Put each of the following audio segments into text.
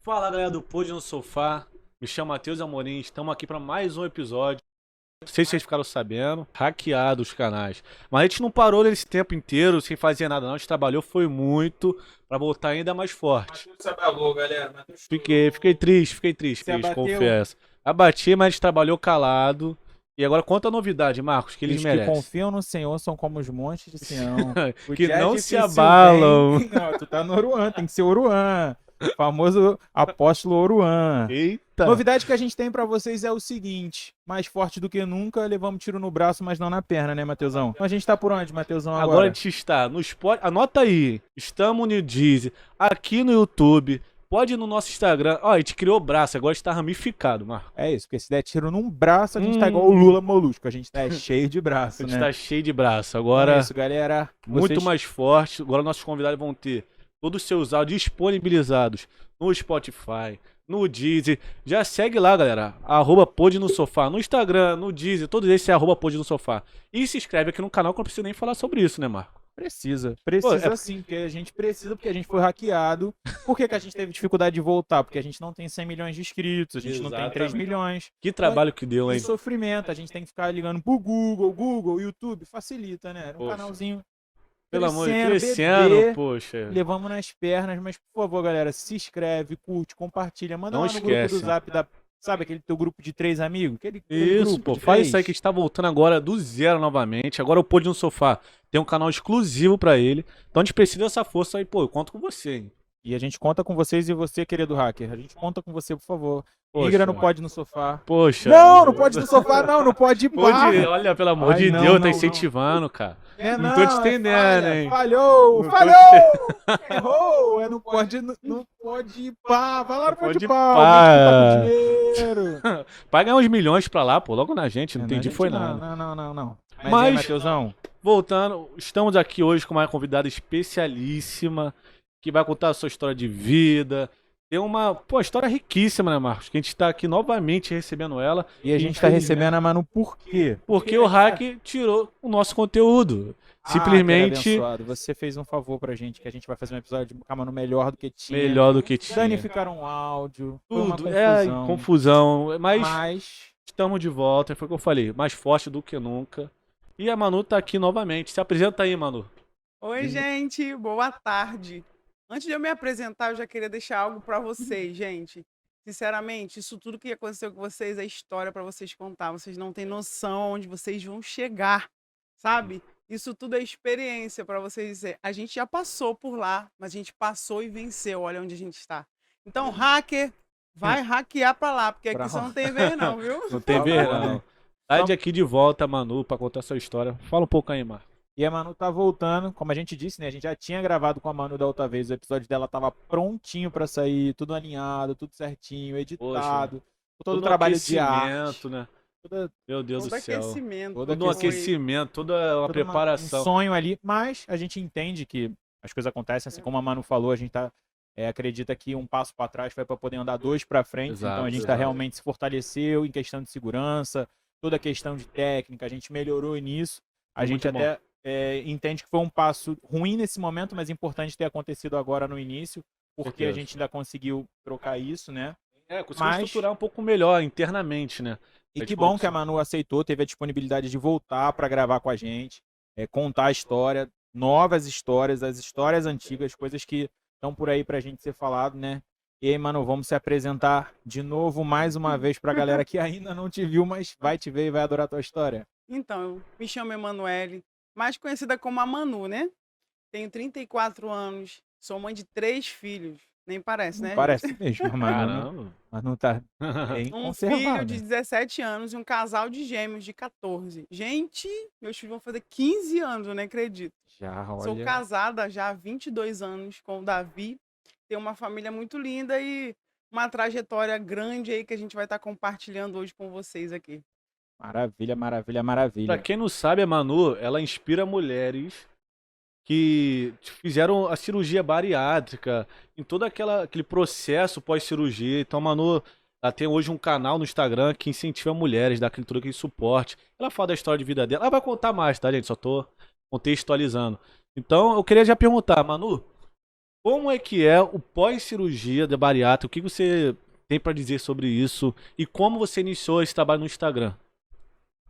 Fala galera do Pod no Sofá, me chamo Matheus Amorim, estamos aqui para mais um episódio. Não sei se vocês ficaram sabendo, hackeado os canais. Mas a gente não parou nesse tempo inteiro sem fazer nada não, a gente trabalhou foi muito para voltar ainda mais forte. Matheus se abalou, galera. Matheus Fiquei triste, confesso. Abati, mas a gente trabalhou calado. E agora conta a novidade, Marcos, que eles merecem. Os que confiam no Senhor são como os montes de Sião. Que não se abalam. Não, tu tá no Oruan, tem que ser Oruan. Famoso apóstolo Oruan. Eita. Novidade que a gente tem pra vocês é o seguinte: mais forte do que nunca, levamos tiro no braço, mas não na perna, né, Matheusão? Então a gente tá por onde, Matheusão, agora? Agora a gente está no Spotify. Anota aí. Estamos no Deezer, aqui no YouTube. Pode ir no nosso Instagram. Ó, a gente criou o braço, agora está ramificado, Marco. É isso, porque se der tiro num braço, a gente tá igual o Lula Molusco. A gente tá cheio de braço, A gente né? tá cheio de braço. Agora, Então é isso, galera. muito mais forte. Agora nossos convidados vão ter todos os seus áudios disponibilizados no Spotify, no Deezer. Já segue lá, galera. @Pod no Sofá. No Instagram, no Deezer, todos esses é @Pod no Sofá. E se inscreve aqui no canal que eu não preciso nem falar sobre isso, né, Marco? Precisa Pô, é- sim, porque a gente precisa, porque a gente foi hackeado. Por que que a gente teve dificuldade de voltar? Porque a gente não tem 100 milhões de inscritos, a gente não tem 3 Exatamente. milhões. Que trabalho que deu, E hein? sofrimento, a gente tem que ficar ligando pro Google, YouTube, facilita, né? Era um Poxa. canalzinho Pelo amor de crescendo, crescendo, bebê, poxa. levamos nas pernas, mas por favor, galera, se inscreve, curte, compartilha, manda Não lá no grupo do esquece. Zap sabe aquele teu grupo de 3 amigos? Aquele Isso, grupo pô, de faz 3? isso aí que a gente tá voltando agora do zero novamente. Agora o Pod no Sofá tem um canal exclusivo pra ele. Então a gente precisa dessa força aí, pô, eu conto com você, hein? E a gente conta com vocês e você, querido hacker. A gente conta com você, por favor. Poxa. Migra no Pod no Sofá. Poxa. Não pode no sofá, não pode ir Pode, bar. olha, pelo amor Ai, de não, Deus, tá não, incentivando, cara. É, Não tô te entendendo, falha, hein? Falhou, Não tô falhou! Errou! Não pode, não pode ir pá. Vai lá no Pode Pode ir pá. pá. O vídeo tá com dinheiro. Vai ganhar uns milhões pra lá, pô, logo na gente, não entendi, gente, foi nada. Não. Mas- Mas aí, Matheusão, Voltando, estamos aqui hoje com uma convidada especialíssima que vai contar a sua história de vida. Tem uma, pô, história riquíssima, né, Marcos? Que a gente tá aqui novamente recebendo ela, e a gente tá recebendo a Manu por quê? porque o hack tirou o nosso conteúdo. Simplesmente Ah, cara abençoado, você fez um favor pra gente, que a gente vai fazer um episódio com a Manu melhor do que tinha. melhor do que tinha. Danificaram o áudio, foi uma Tudo, é confusão, mas estamos de volta, foi o que eu falei, mais forte do que nunca. E a Manu tá aqui novamente. Se apresenta aí, Manu. Oi, gente, boa tarde. Antes de eu me apresentar, eu já queria deixar algo para vocês, gente. Sinceramente, isso tudo que aconteceu com vocês é história para vocês contar. Vocês não têm noção onde vocês vão chegar, sabe? Isso tudo é experiência para vocês dizer. A gente já passou por lá, mas a gente passou e venceu. Olha onde a gente está. Então, hacker, vai hackear para lá, porque aqui você não tem vez não, viu? Não tem Por ver, favor, não. né? Tá de aqui de volta, Manu, pra contar sua história. Fala um pouco aí, Marcos. E a Manu tá voltando, como a gente disse, né? A gente já tinha gravado com a Manu da outra vez, o episódio dela tava prontinho pra sair, tudo alinhado, tudo certinho, editado, todo o trabalho de arte. aquecimento, né? toda- Meu Deus Todo do céu. aquecimento. Todo Todo um foi- aquecimento, toda uma todo um preparação. sonho ali, mas a gente entende que as coisas acontecem, assim como a Manu falou, a gente tá, acredita que um passo para trás foi para poder andar dois para frente, Exato, então a gente tá exato. realmente se fortaleceu em questão de segurança, toda a questão de técnica, a gente melhorou nisso, a Foi gente muito até entende que foi um passo ruim nesse momento, mas importante ter acontecido agora no início, porque a Certeza. gente ainda conseguiu trocar isso, né? Conseguimos Mas- estruturar um pouco melhor internamente, né? E É que tipo bom isso. que a Manu aceitou, teve a disponibilidade de voltar para gravar com a gente, contar a história, novas histórias, as histórias antigas, coisas que estão por aí pra gente ser falado, né? E aí, Manu, vamos se apresentar de novo, mais uma vez, pra galera que ainda não te viu, mas vai te ver e vai adorar a tua história. Então, eu me chamo Emanuele, mais conhecida como a Manu, né? Tenho 34 anos, sou mãe de 3 filhos. Nem parece, né? Parece mesmo, Manu, Caramba. mas não tá bem Um conservada. filho de 17 anos e um casal de gêmeos de 14. Gente, meus filhos vão fazer 15 anos, eu nem acredito. Já, Sou olha, casada já há 22 anos com o Davi. Tenho uma família muito linda e uma trajetória grande aí que a gente vai estar compartilhando hoje com vocês aqui. maravilha, maravilha, Pra maravilha. quem não sabe, a Manu, ela inspira mulheres que fizeram a cirurgia bariátrica, em todo aquele processo pós-cirurgia. Então, a Manu, ela tem hoje um canal no Instagram que incentiva mulheres, dá todo aquele suporte. Ela fala da história de vida dela. Ela vai contar mais, tá, gente? Só tô contextualizando. Então, eu queria já perguntar, Manu, como é que é o pós-cirurgia da bariátrica? O que você tem pra dizer sobre isso? E como você iniciou esse trabalho no Instagram?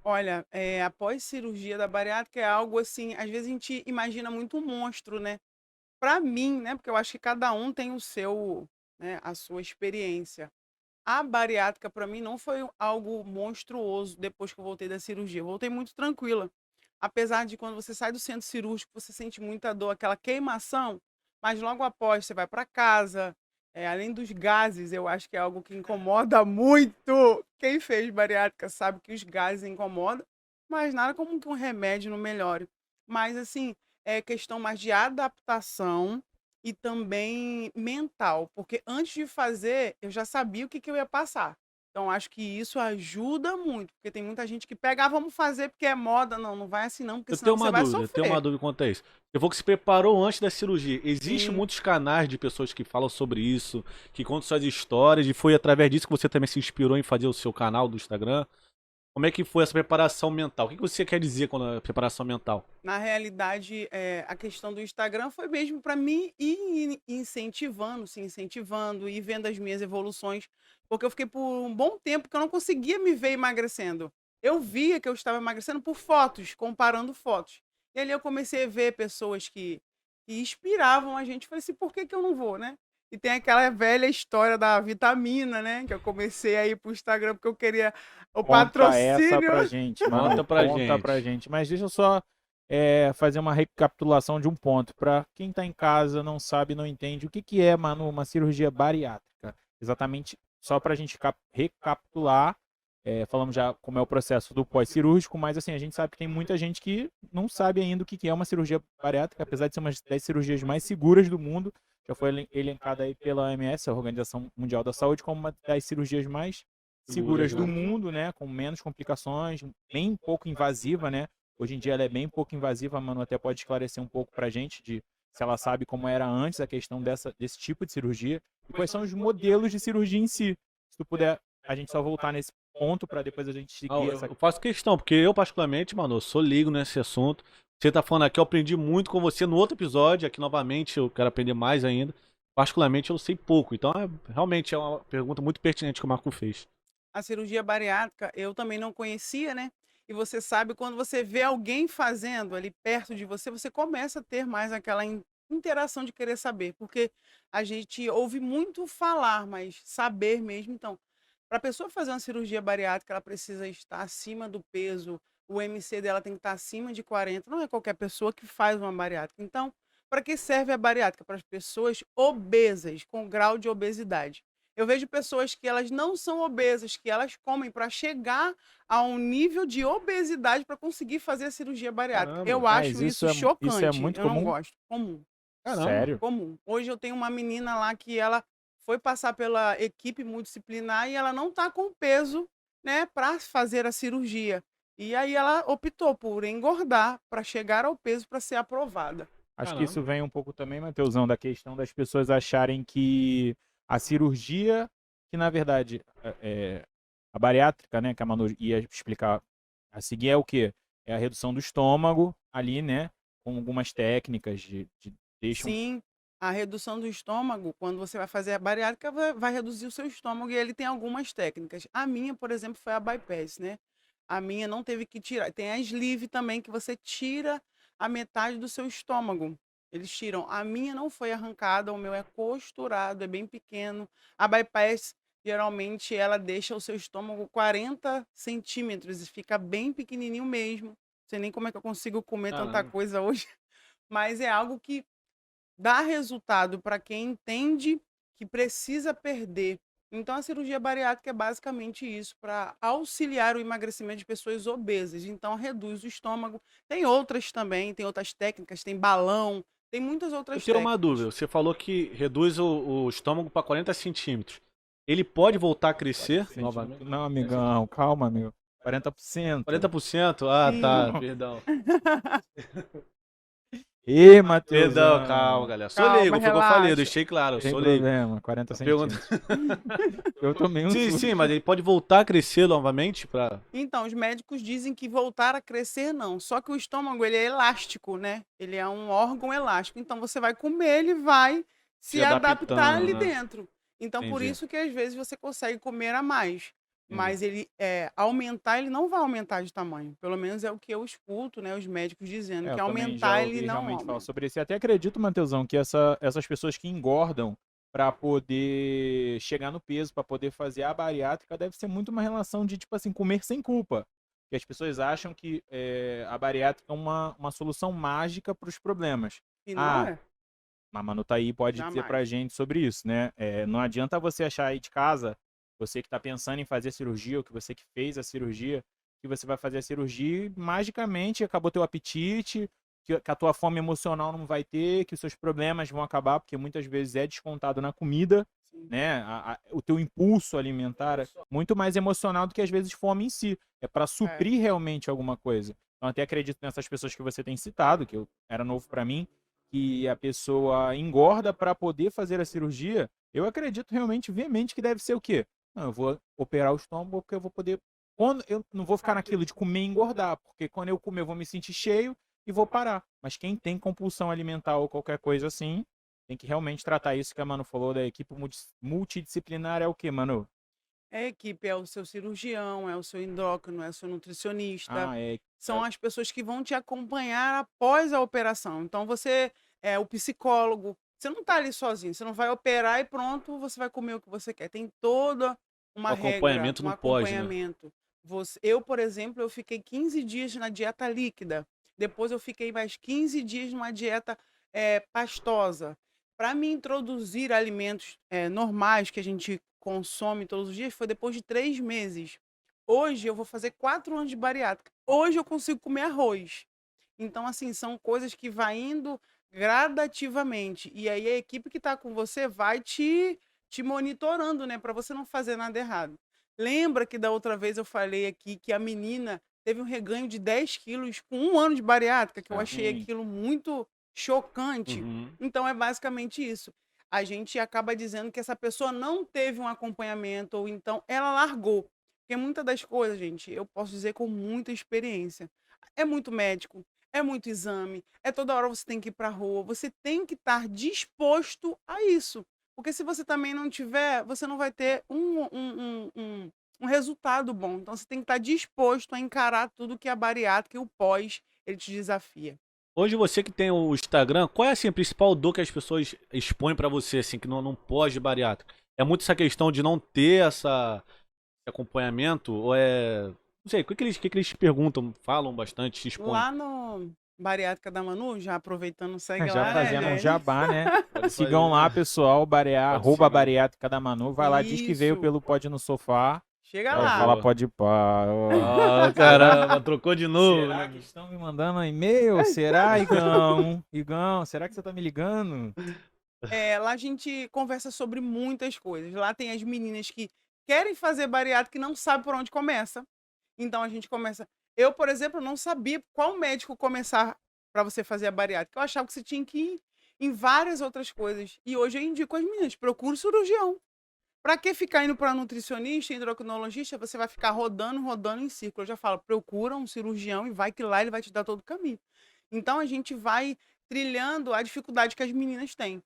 Olha, após cirurgia da bariátrica é algo assim, às vezes a gente imagina muito um monstro, né? Pra mim, né? Porque eu acho que cada um tem o seu, né, a sua experiência. A bariátrica pra mim não foi algo monstruoso depois que eu voltei da cirurgia. Eu voltei muito tranquila. Apesar de quando você sai do centro cirúrgico, você sente muita dor, aquela queimação, mas logo após você vai pra casa. Além dos gases, eu acho que é algo que incomoda muito. Quem fez bariátrica sabe que os gases incomodam, mas nada como que um remédio não melhore. Mas, assim, é questão mais de adaptação e também mental, porque antes de fazer, eu já sabia o que eu ia passar. Então, acho que isso ajuda muito, porque tem muita gente que pega, vamos fazer porque é moda. Não, não vai assim não, porque Eu senão tenho você uma vai dúvida, eu tenho sofrer. uma dúvida quanto a isso. Eu vou que se preparou antes da cirurgia. Existem Sim. muitos canais de pessoas que falam sobre isso, que contam suas histórias, e foi através disso que você também se inspirou em fazer o seu canal do Instagram. Como é que foi essa preparação mental? O que você quer dizer com a preparação mental? Na realidade, a questão do Instagram foi mesmo para mim ir incentivando, se incentivando e vendo as minhas evoluções, porque eu fiquei por um bom tempo que eu não conseguia me ver emagrecendo. Eu via que eu estava emagrecendo por fotos, comparando fotos. E ali eu comecei a ver pessoas que inspiravam a gente. Falei assim, por que que eu não vou, né? E tem aquela velha história da vitamina, né? Que eu comecei a ir pro Instagram porque eu queria o Conta essa patrocínio. pra gente, mano. Conta pra Conta pra gente. gente. Mas deixa eu só fazer uma recapitulação de um ponto. Pra quem tá em casa, não sabe, não entende, o que que é, mano, uma cirurgia bariátrica? Exatamente, só pra gente recapitular. Falamos já como é o processo do pós-cirúrgico, mas assim, a gente sabe que tem muita gente que não sabe ainda o que que é uma cirurgia bariátrica, apesar de ser uma das 10 cirurgias mais seguras do mundo. Já foi elencada aí pela OMS, a Organização Mundial da Saúde, como uma das cirurgias mais seguras Seguras, do né? mundo, né? Com menos complicações, bem pouco invasiva, né? Hoje em dia ela é bem pouco invasiva, a Manu até pode esclarecer um pouco pra gente de se ela sabe como era antes a questão desse tipo de cirurgia e quais são os modelos de cirurgia em si. Se tu puder, a gente só voltar nesse ponto para depois a gente Ah, seguir eu essa. eu faço questão, porque eu, particularmente, mano, eu sou leigo nesse assunto. Você tá falando aqui, eu aprendi muito com você no outro episódio. Aqui, novamente, eu quero aprender mais ainda. Particularmente, eu sei pouco. Então, realmente é uma pergunta muito pertinente que o Marco fez. A cirurgia bariátrica eu também não conhecia, né? E você sabe, quando você vê alguém fazendo ali perto de você, você começa a ter mais aquela interação de querer saber, porque a gente ouve muito falar, mas saber mesmo. Então, para a pessoa fazer uma cirurgia bariátrica, ela precisa estar acima do peso, o MC dela tem que estar acima de 40. Não é qualquer pessoa que faz uma bariátrica. Então, para que serve a bariátrica? Para as pessoas obesas, com grau de obesidade. Eu vejo pessoas que elas não são obesas, que elas comem para chegar a um nível de obesidade para conseguir fazer a cirurgia bariátrica. Caramba, Eu Mas acho isso isso é chocante. muito Eu não comum? gosto. Comum, caramba. Sério? comum. Hoje eu tenho uma menina lá que ela foi passar pela equipe multidisciplinar e ela não está com peso, né, para fazer a cirurgia. E aí ela optou por engordar para chegar ao peso para ser aprovada. Acho que isso Caramba. vem um pouco também, Mateusão, da questão das pessoas acharem que a cirurgia, que na verdade a bariátrica, né, que a Manu ia explicar a seguir, é o quê? É a redução do estômago ali, né, com algumas técnicas de deixam. Sim, a redução do estômago, quando você vai fazer a bariátrica, vai reduzir o seu estômago e ele tem algumas técnicas. A minha, por exemplo, foi a bypass, né? A minha não teve que tirar. Tem a sleeve também, que você tira a metade do seu estômago. Eles tiram. A minha não foi arrancada, o meu é costurado, é bem pequeno. A bypass, geralmente, ela deixa o seu estômago 40 centímetros e fica bem pequenininho mesmo. Não sei nem como é que eu consigo comer tanta Caramba. coisa hoje, mas é algo que dá resultado para quem entende que precisa perder. Então, a cirurgia bariátrica é basicamente isso, para auxiliar o emagrecimento de pessoas obesas. Então, reduz o estômago. Tem outras também, tem outras técnicas, tem balão, tem muitas Eu outras tenho uma dúvida. técnicas. Você falou que reduz o estômago para 40 centímetros. Ele pode voltar a crescer 40 novamente? centímetros. Não, amigão, calma, amigo. 40%. 40%? Ah, tá. Sim. Perdão. Ê, Perdão, calma, Mateusão. galera. Sou Calma, leigo, foi o que eu falei, eu relaxa. deixei claro, eu Tem sou leigo. problema, 40 A pergunta... centímetros. Eu tomei um Sim, susto. sim, mas ele pode voltar a crescer novamente para Então, os médicos dizem que voltar a crescer não. Só que o estômago, ele é elástico, né? Ele é um órgão elástico. Então, você vai comer, ele vai se se adaptar adaptando, ali né? dentro. Então, por Entendi. isso que às vezes você consegue comer a mais. Entendi. Mas ele aumentar, ele não vai aumentar de tamanho. Pelo menos é o que eu escuto, né? Os médicos dizendo que Eu também já aumentar, ele ouvi não realmente falar aumenta. sobre isso. E até acredito, Mateusão, que essas pessoas que engordam para poder chegar no peso, para poder fazer a bariátrica, deve ser muito uma relação de, tipo assim, comer sem culpa. Que as pessoas acham que a bariátrica é uma solução mágica para os problemas. E não Ah, é, a Manu tá aí pode dizer pra jamais. gente sobre isso, né? Não adianta você achar aí de casa, você que tá pensando em fazer cirurgia, ou que você que fez a cirurgia, que você vai fazer a cirurgia e magicamente acabou teu apetite, que a tua fome emocional não vai ter, que os seus problemas vão acabar, porque muitas vezes é descontado na comida, Sim. né? O teu impulso alimentar é muito mais emocional do que às vezes fome em si. É para É. suprir realmente alguma coisa. Então até acredito nessas pessoas que você tem citado, que era novo para mim, que a pessoa engorda para poder fazer a cirurgia, eu acredito realmente veemente que deve ser o quê? Não, eu vou operar o estômago porque eu vou poder Quando eu não vou ficar naquilo de comer e engordar, porque quando eu comer eu vou me sentir cheio e vou parar. Mas quem tem compulsão alimentar ou qualquer coisa assim, tem que realmente tratar isso que a Manu falou da equipe multidisciplinar é o quê, Manu? A equipe é o seu cirurgião, é o seu endócrino, é o seu nutricionista. Ah, é. São as pessoas que vão te acompanhar após a operação. Então você é o psicólogo. Você não está ali sozinho. Você não vai operar e pronto, você vai comer o que você quer. Tem toda uma O regra, acompanhamento um não pode, né? acompanhamento. Eu, por exemplo, eu fiquei 15 dias na dieta líquida. Depois eu fiquei mais 15 dias numa dieta pastosa. Para me introduzir alimentos normais que a gente consome todos os dias foi depois de 3 meses. Hoje eu vou fazer 4 anos de bariátrica. Hoje eu consigo comer arroz. Então, assim, são coisas que vai indo gradativamente. E aí a equipe que está com você vai te monitorando, né? Para você não fazer nada errado. Lembra que da outra vez eu falei aqui que a menina teve um reganho de 10 quilos com 1 ano de bariátrica, que eu achei Sim. aquilo muito chocante. Uhum. Então é basicamente isso. A gente acaba dizendo que essa pessoa não teve um acompanhamento, ou então ela largou. Porque muitas das coisas, gente, eu posso dizer com muita experiência. É muito médico, é muito exame, é toda hora você tem que ir para a rua, você tem que estar disposto a isso. Porque se você também não tiver, você não vai ter um resultado bom. Então você tem que estar disposto a encarar tudo que a bariátrica e o pós, ele te desafia. Hoje você que tem o Instagram, qual é assim, a principal dor que as pessoas expõem pra você, assim, que não pode bariátrica? É muito essa questão de não ter esse acompanhamento? Ou é. Não sei, o que eles perguntam, falam bastante, se expõem? Lá no Bariátrica da Manu, já aproveitando, segue Já lá, né, fazendo um gente? jabá, né? Pode Sigam fazer. lá, pessoal, Pode arroba seguir. bariátrica da Manu. Vai lá, diz que veio Isso. pelo Pode no Sofá. Chega Vai lá. falar pode pá. Ah, caramba, trocou de novo. Será né? que estão me mandando e-mail? Será, Igão? Igão, será que você tá me ligando? Lá a gente conversa sobre muitas coisas. Lá tem as meninas que querem fazer bariátrica e não sabem por onde começa. Então a gente começa. Eu, por exemplo, não sabia qual médico começar para você fazer a bariátrica. Eu achava que você tinha que ir em várias outras coisas. E hoje eu indico as meninas, procure cirurgião. Para que ficar indo para nutricionista, endocrinologista, você vai ficar rodando em círculo. Eu já falo, procura um cirurgião e vai que lá ele vai te dar todo o caminho. Então a gente vai trilhando a dificuldade que as meninas têm.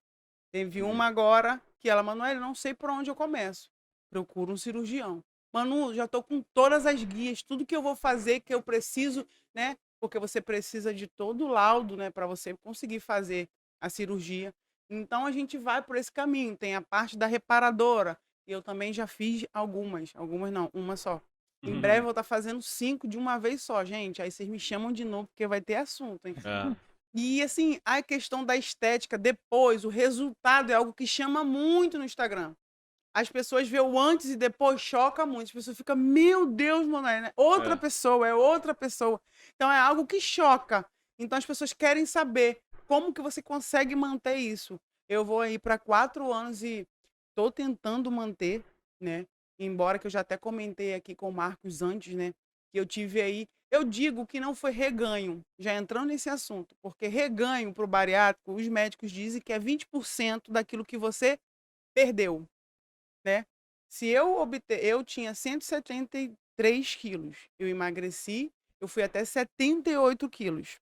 Teve uma agora que ela, Manoel, não sei por onde eu começo. Procura um cirurgião. Manu, já estou com todas as guias, tudo que eu vou fazer, que eu preciso, né? Porque você precisa de todo o laudo, né? Para você conseguir fazer a cirurgia. Então a gente vai por esse caminho. Tem a parte da reparadora. Eu também já fiz algumas não, uma só. Em breve eu vou estar fazendo 5 de uma vez só, gente. Aí vocês me chamam de novo, porque vai ter assunto, hein? É. E assim, a questão da estética, depois, o resultado é algo que chama muito no Instagram. As pessoas vê o antes e depois, choca muito. As pessoas ficam, meu Deus, Manoel, né? Outra pessoa, é outra pessoa. Então é algo que choca. Então as pessoas querem saber como que você consegue manter isso. Eu vou aí para 4 anos e estou tentando manter, né? Embora que eu já até comentei aqui com o Marcos antes, né? Que eu tive aí. Eu digo que não foi reganho, já entrando nesse assunto, porque reganho para o bariátrico, os médicos dizem que é 20% daquilo que você perdeu, né? Se eu tinha 173 quilos, eu emagreci, eu fui até 78 quilos.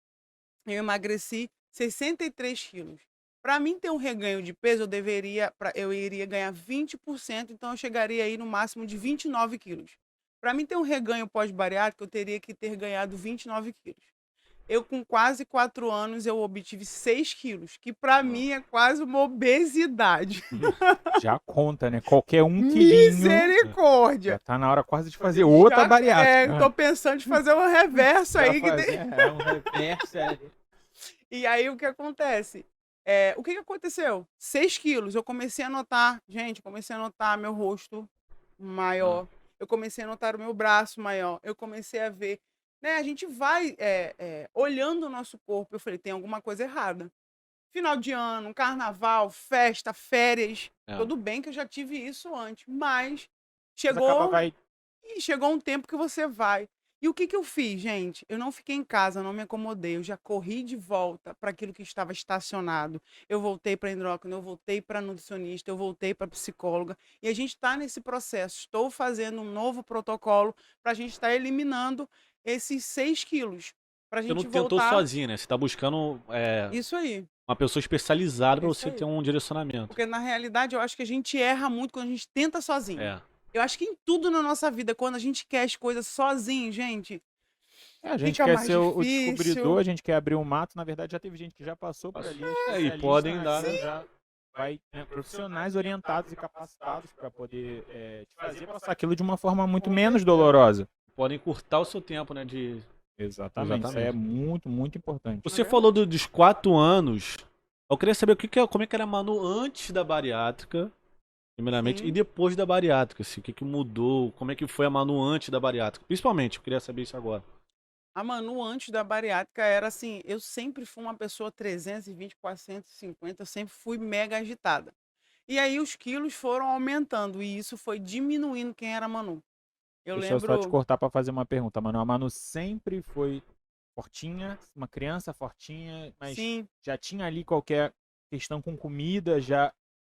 Eu emagreci 63 quilos. Para mim ter um reganho de peso, eu iria ganhar 20%, então eu chegaria aí no máximo de 29 quilos. Para mim ter um reganho pós-bariátrico, eu teria que ter ganhado 29 quilos. Eu, com quase 4 anos, eu obtive 6 quilos, que para mim é quase uma obesidade. Já conta, né? Qualquer um quilinho. Misericórdia! Já tá na hora quase de fazer outra bariátrica. Tô pensando em fazer um reverso aí. um reverso, E aí o que acontece? O que aconteceu? 6 quilos. Eu comecei a notar, gente, comecei a notar meu rosto maior. Eu comecei a notar o meu braço maior. Eu comecei a ver, né? A gente vai olhando o nosso corpo. Eu falei, tem alguma coisa errada. Final de ano, carnaval, festa, férias. Tudo bem que eu já tive isso antes, mas chegou um tempo que você vai. E o que que eu fiz, gente? Eu não fiquei em casa, eu não me acomodei, eu já corri de volta para aquilo que estava estacionado. Eu voltei para endócrino, eu voltei para nutricionista, eu voltei para psicóloga. E a gente está nesse processo. Estou fazendo um novo protocolo para a gente estar eliminando esses 6 quilos. Para a Você não gente tentou voltar. sozinho, né? Você tá buscando Isso aí, uma pessoa especializada pra isso você ter aí. um direcionamento. Porque na realidade eu acho que a gente erra muito quando a gente tenta sozinho. É. Eu acho que em tudo na nossa vida, quando a gente quer as coisas sozinho, gente, A gente fica quer mais ser o descobridor, difícil. a gente quer abrir um mato. Na verdade, já teve gente que já passou por ali, E especialista podem dar, naquilo, né? já vai, né, profissionais orientados e capacitados para poder te fazer passar aquilo de uma forma muito menos dolorosa. Podem encurtar o seu tempo, né? Exatamente, isso aí é Exatamente. muito, muito importante. Você falou dos 4 anos. Eu queria saber como é que era a Manu antes da bariátrica, primeiramente, e Sim. depois da bariátrica. Assim, o que que mudou, como é que foi a Manu antes da bariátrica. Principalmente, eu queria saber isso agora. A Manu, antes da bariátrica, era assim, eu sempre fui uma pessoa 320, 450, eu sempre fui mega agitada. E aí os quilos foram aumentando e isso foi diminuindo quem era a Manu. Eu Deixa eu só te lembro, cortar para fazer uma pergunta, Manu. A Manu sempre foi fortinha, uma criança fortinha, mas sim, já tinha ali qualquer questão com comida,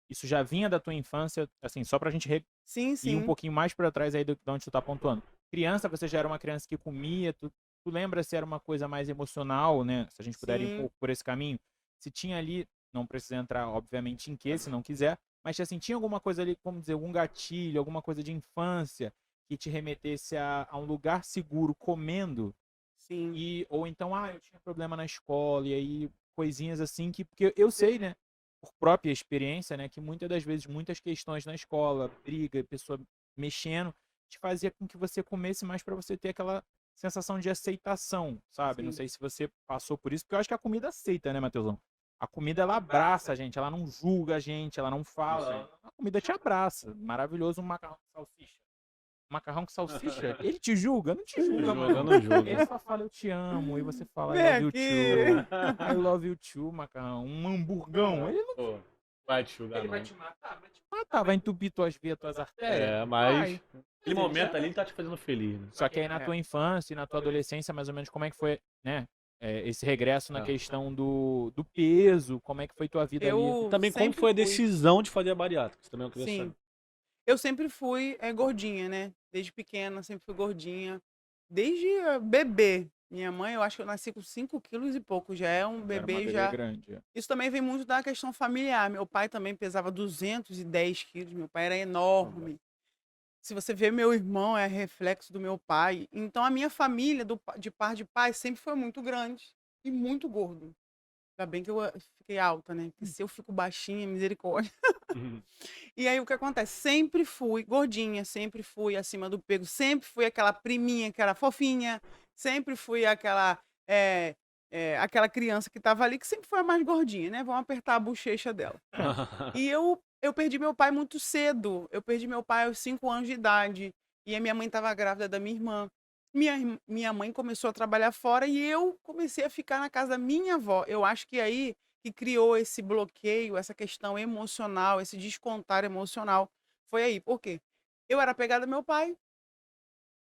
isso já vinha da tua infância, assim, só pra gente sim, ir um sim, pouquinho mais para trás aí de onde tu tá pontuando. Criança, você já era uma criança que comia, tu lembra se era uma coisa mais emocional, né? Se a gente puder ir um sim, pouco por esse caminho, se tinha ali, não precisa entrar, obviamente, em que, se não quiser, mas assim, tinha alguma coisa ali, vamos dizer, algum gatilho, alguma coisa de infância que te remetesse a um lugar seguro comendo, sim, ou então, eu tinha problema na escola, e aí coisinhas assim que, porque eu sei, né, por própria experiência, né, que muitas das vezes, muitas questões na escola, briga, pessoa mexendo, te fazia com que você comesse mais para você ter aquela sensação de aceitação, sabe? Não sim. sei se você passou por isso, porque eu acho que a comida aceita, né, Matheusão? A comida, ela abraça a gente, ela não julga a gente, ela não fala. A comida te abraça. Maravilhoso um macarrão com salsicha. Macarrão com salsicha, ele te julga? Não te julga, Julga, mano. não julga. Ele só fala eu te amo, e você fala I Vem love you aqui. too. I love you too, macarrão. Um hamburgão. Ele não Pô, vai te julgar, ele vai não. te matar, vai entupir tuas veias, tuas artérias. É, mas Vai. aquele momento ali tá te fazendo feliz, né? Só que aí na tua infância e na tua adolescência, mais ou menos, como é que foi, né? Esse regresso na É. questão do peso, como é que foi tua vida ali? E Eu também como sempre foi a fui, decisão de fazer a bariátrica. Isso também eu queria sim, saber. eu sempre fui gordinha, né? Desde pequena, sempre fui gordinha. Desde bebê. Minha mãe, eu acho que eu nasci com 5 quilos e pouco. Já é um Era uma bebê, bebê já. grande. Isso também vem muito da questão familiar. Meu pai também pesava 210 quilos. Meu pai era enorme. Se você vê meu irmão, é reflexo do meu pai. Então, a minha família, de par de pai, sempre foi muito grande e muito gordo. Ainda bem que eu fiquei alta, né? Porque se eu fico baixinha, misericórdia. Uhum. E aí o que acontece? Sempre fui gordinha, sempre fui acima do peso, sempre fui aquela priminha que era fofinha, sempre fui aquela criança que estava ali, que sempre foi a mais gordinha, né? Vamos apertar a bochecha dela. E eu perdi meu pai muito cedo. Eu perdi meu pai aos 5 anos de idade. E a minha mãe estava grávida da minha irmã. Minha mãe começou a trabalhar fora e eu comecei a ficar na casa da minha avó. Eu acho que aí que criou esse bloqueio, essa questão emocional, esse descontar emocional. Foi aí. Por quê? Eu era apegada ao meu pai,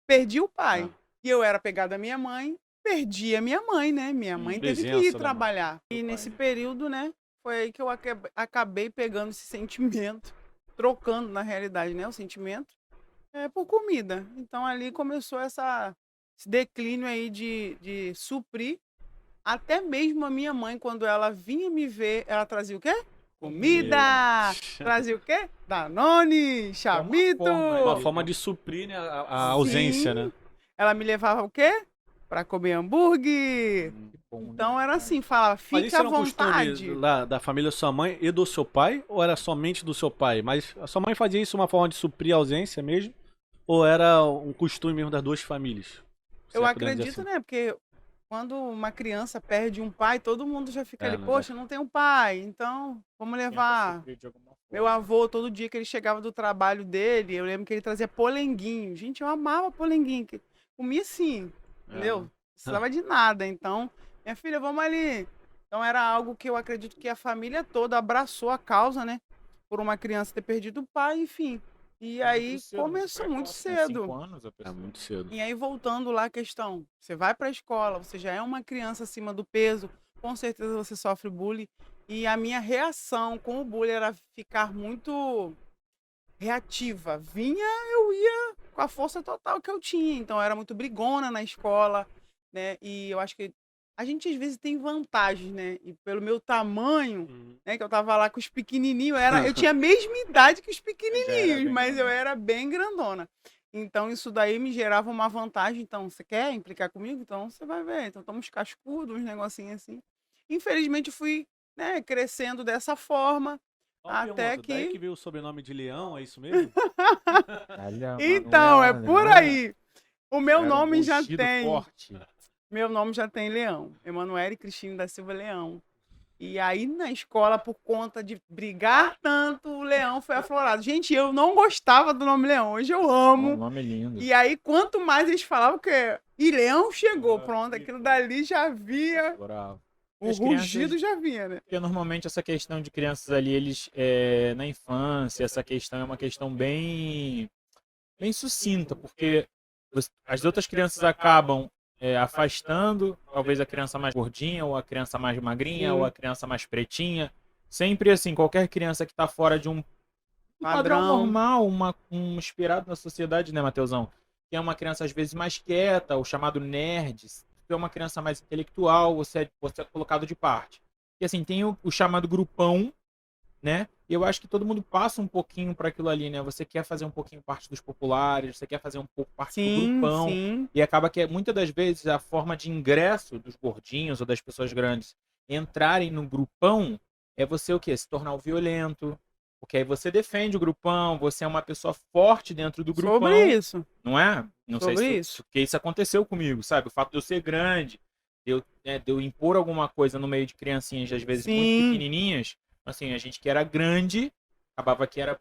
perdi o É. pai. E eu era apegada à minha mãe, perdi a minha mãe, né? Minha mãe teve que ir Presença da mãe. trabalhar. E nesse período, né, foi aí que eu acabei pegando esse sentimento, trocando na realidade, né, o sentimento por comida. Então ali começou esse declínio aí de suprir. Até mesmo a minha mãe, quando ela vinha me ver, ela trazia o quê? Comida! Trazia o quê? Danone, chamito! Uma forma de suprir, né, a ausência, né? Sim. Ela me levava o quê? Pra comer hambúrguer. Que bom, né? Então era assim, falava, Mas isso fica à era um costume vontade. da família da sua mãe e do seu pai? Ou era somente do seu pai? Mas a sua mãe fazia isso uma forma de suprir a ausência mesmo? Ou era um costume mesmo das duas famílias? Se Eu é, podemos dizer acredito, assim. né? Porque quando uma criança perde um pai, todo mundo já fica ali, Não, poxa, não tem um pai, então vamos Tenta levar. suprir de alguma Meu forma. avô, todo dia que ele chegava do trabalho dele, eu lembro que ele trazia polenguinho. Gente, eu amava polenguinho. Comia assim, entendeu? Não precisava de nada. Então, minha filha, vamos ali. Então, era algo que eu acredito que a família toda abraçou a causa, né? Por uma criança ter perdido o pai, enfim. E É aí muito cedo, começou muito precoce, né? cedo. 5 anos a É pessoa. muito cedo. E aí, voltando lá à questão, você vai para a escola, você já é uma criança acima do peso, com certeza você sofre bullying. E a minha reação com o bullying era ficar muito reativa. Vinha, eu ia com a força total que eu tinha. Então, eu era muito brigona na escola, né? E eu acho que a gente às vezes tem vantagens, né? E pelo meu tamanho, Uhum. né? Que eu tava lá com os pequenininhos, eu tinha a mesma idade que os Já era pequenininhos, bem mas eu grandona. era bem grandona. Então, isso daí me gerava uma vantagem. Então, você quer implicar comigo? Então, você vai ver. Então, toma uns cascudos, uns negocinhos assim. Infelizmente, eu fui, né, crescendo dessa forma, Só uma até pergunta, daí que que. veio o sobrenome de Leão, é isso mesmo? Olha, Então, é Manuela, por né? aí. O meu Era um nome já rugido tem. forte. Meu nome já tem Leão. Emanuele Cristine da Silva Leão. E aí, na escola, por conta de brigar tanto, o Leão foi aflorado. Gente, eu não gostava do nome Leão. Hoje eu Um amo. nome lindo. E aí, quanto mais eles falavam que. E Leão chegou, Ah, pronto. ih, Aquilo pô, dali já via. bravo. O As crianças, rugido já vinha, né? porque normalmente essa questão de crianças ali, eles, na infância, essa questão é uma questão bem sucinta, porque as outras crianças acabam afastando, talvez a criança mais gordinha, ou a criança mais magrinha, ou a Sim, criança mais pretinha. Sempre assim, qualquer criança que está fora de um padrão padrão. normal, um esperado na sociedade, né, Mateusão? Que é uma criança às vezes mais quieta, o chamado nerd. Se tu é uma criança mais intelectual, você é colocado de parte. E assim, tem o chamado grupão, né? E eu acho que todo mundo passa um pouquinho para aquilo ali, né? Você quer fazer um pouquinho parte dos populares, você quer fazer um pouco parte do Sim, grupão, sim. e acaba que muitas das vezes a forma de ingresso dos gordinhos ou das pessoas grandes entrarem no grupão é você o quê? Se tornar o violento, porque aí você defende o grupão, você é uma pessoa forte dentro do Sobre grupão, isso. não é? Não sei Sobre se isso. porque isso aconteceu comigo, sabe? O fato de eu ser grande, de eu impor alguma coisa no meio de criancinhas, às vezes muito Sim. pequenininhas, assim, a gente que era grande, acabava que era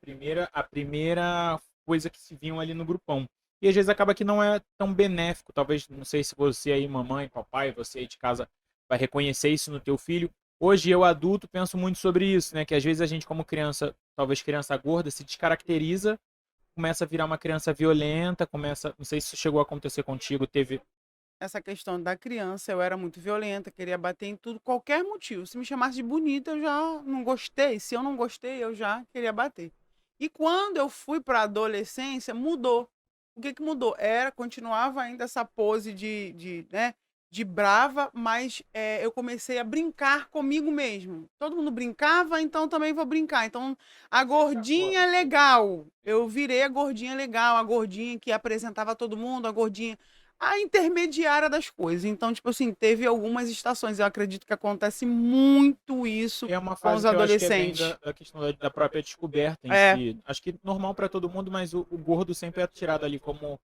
a primeira coisa que se viam ali no grupão. E às vezes acaba que não é tão benéfico, talvez, não sei se você aí, mamãe, papai, você aí de casa vai reconhecer isso no teu filho. Hoje eu adulto penso muito sobre isso, né, que às vezes a gente como criança, talvez criança gorda, se descaracteriza, começa a virar uma criança violenta, começa, não sei se isso chegou a acontecer contigo, teve. Essa questão da criança, eu era muito violenta, queria bater em tudo, qualquer motivo. Se me chamasse de bonita, eu já não gostei. Se eu não gostei, eu já queria bater. E quando eu fui para a adolescência, mudou. O que que mudou? Continuava ainda essa pose né, de brava, mas eu comecei a brincar comigo mesmo. Todo mundo brincava, então também vou brincar. Então, a gordinha legal. Eu virei a gordinha legal, a gordinha que apresentava todo mundo, a gordinha a intermediária das coisas. Então, tipo assim, teve algumas estações. Eu acredito que acontece muito isso É uma com fase os que eu acho que é bem adolescentes. da questão da própria descoberta em É, si. Acho que normal para todo mundo, mas o gordo sempre é tirado ali como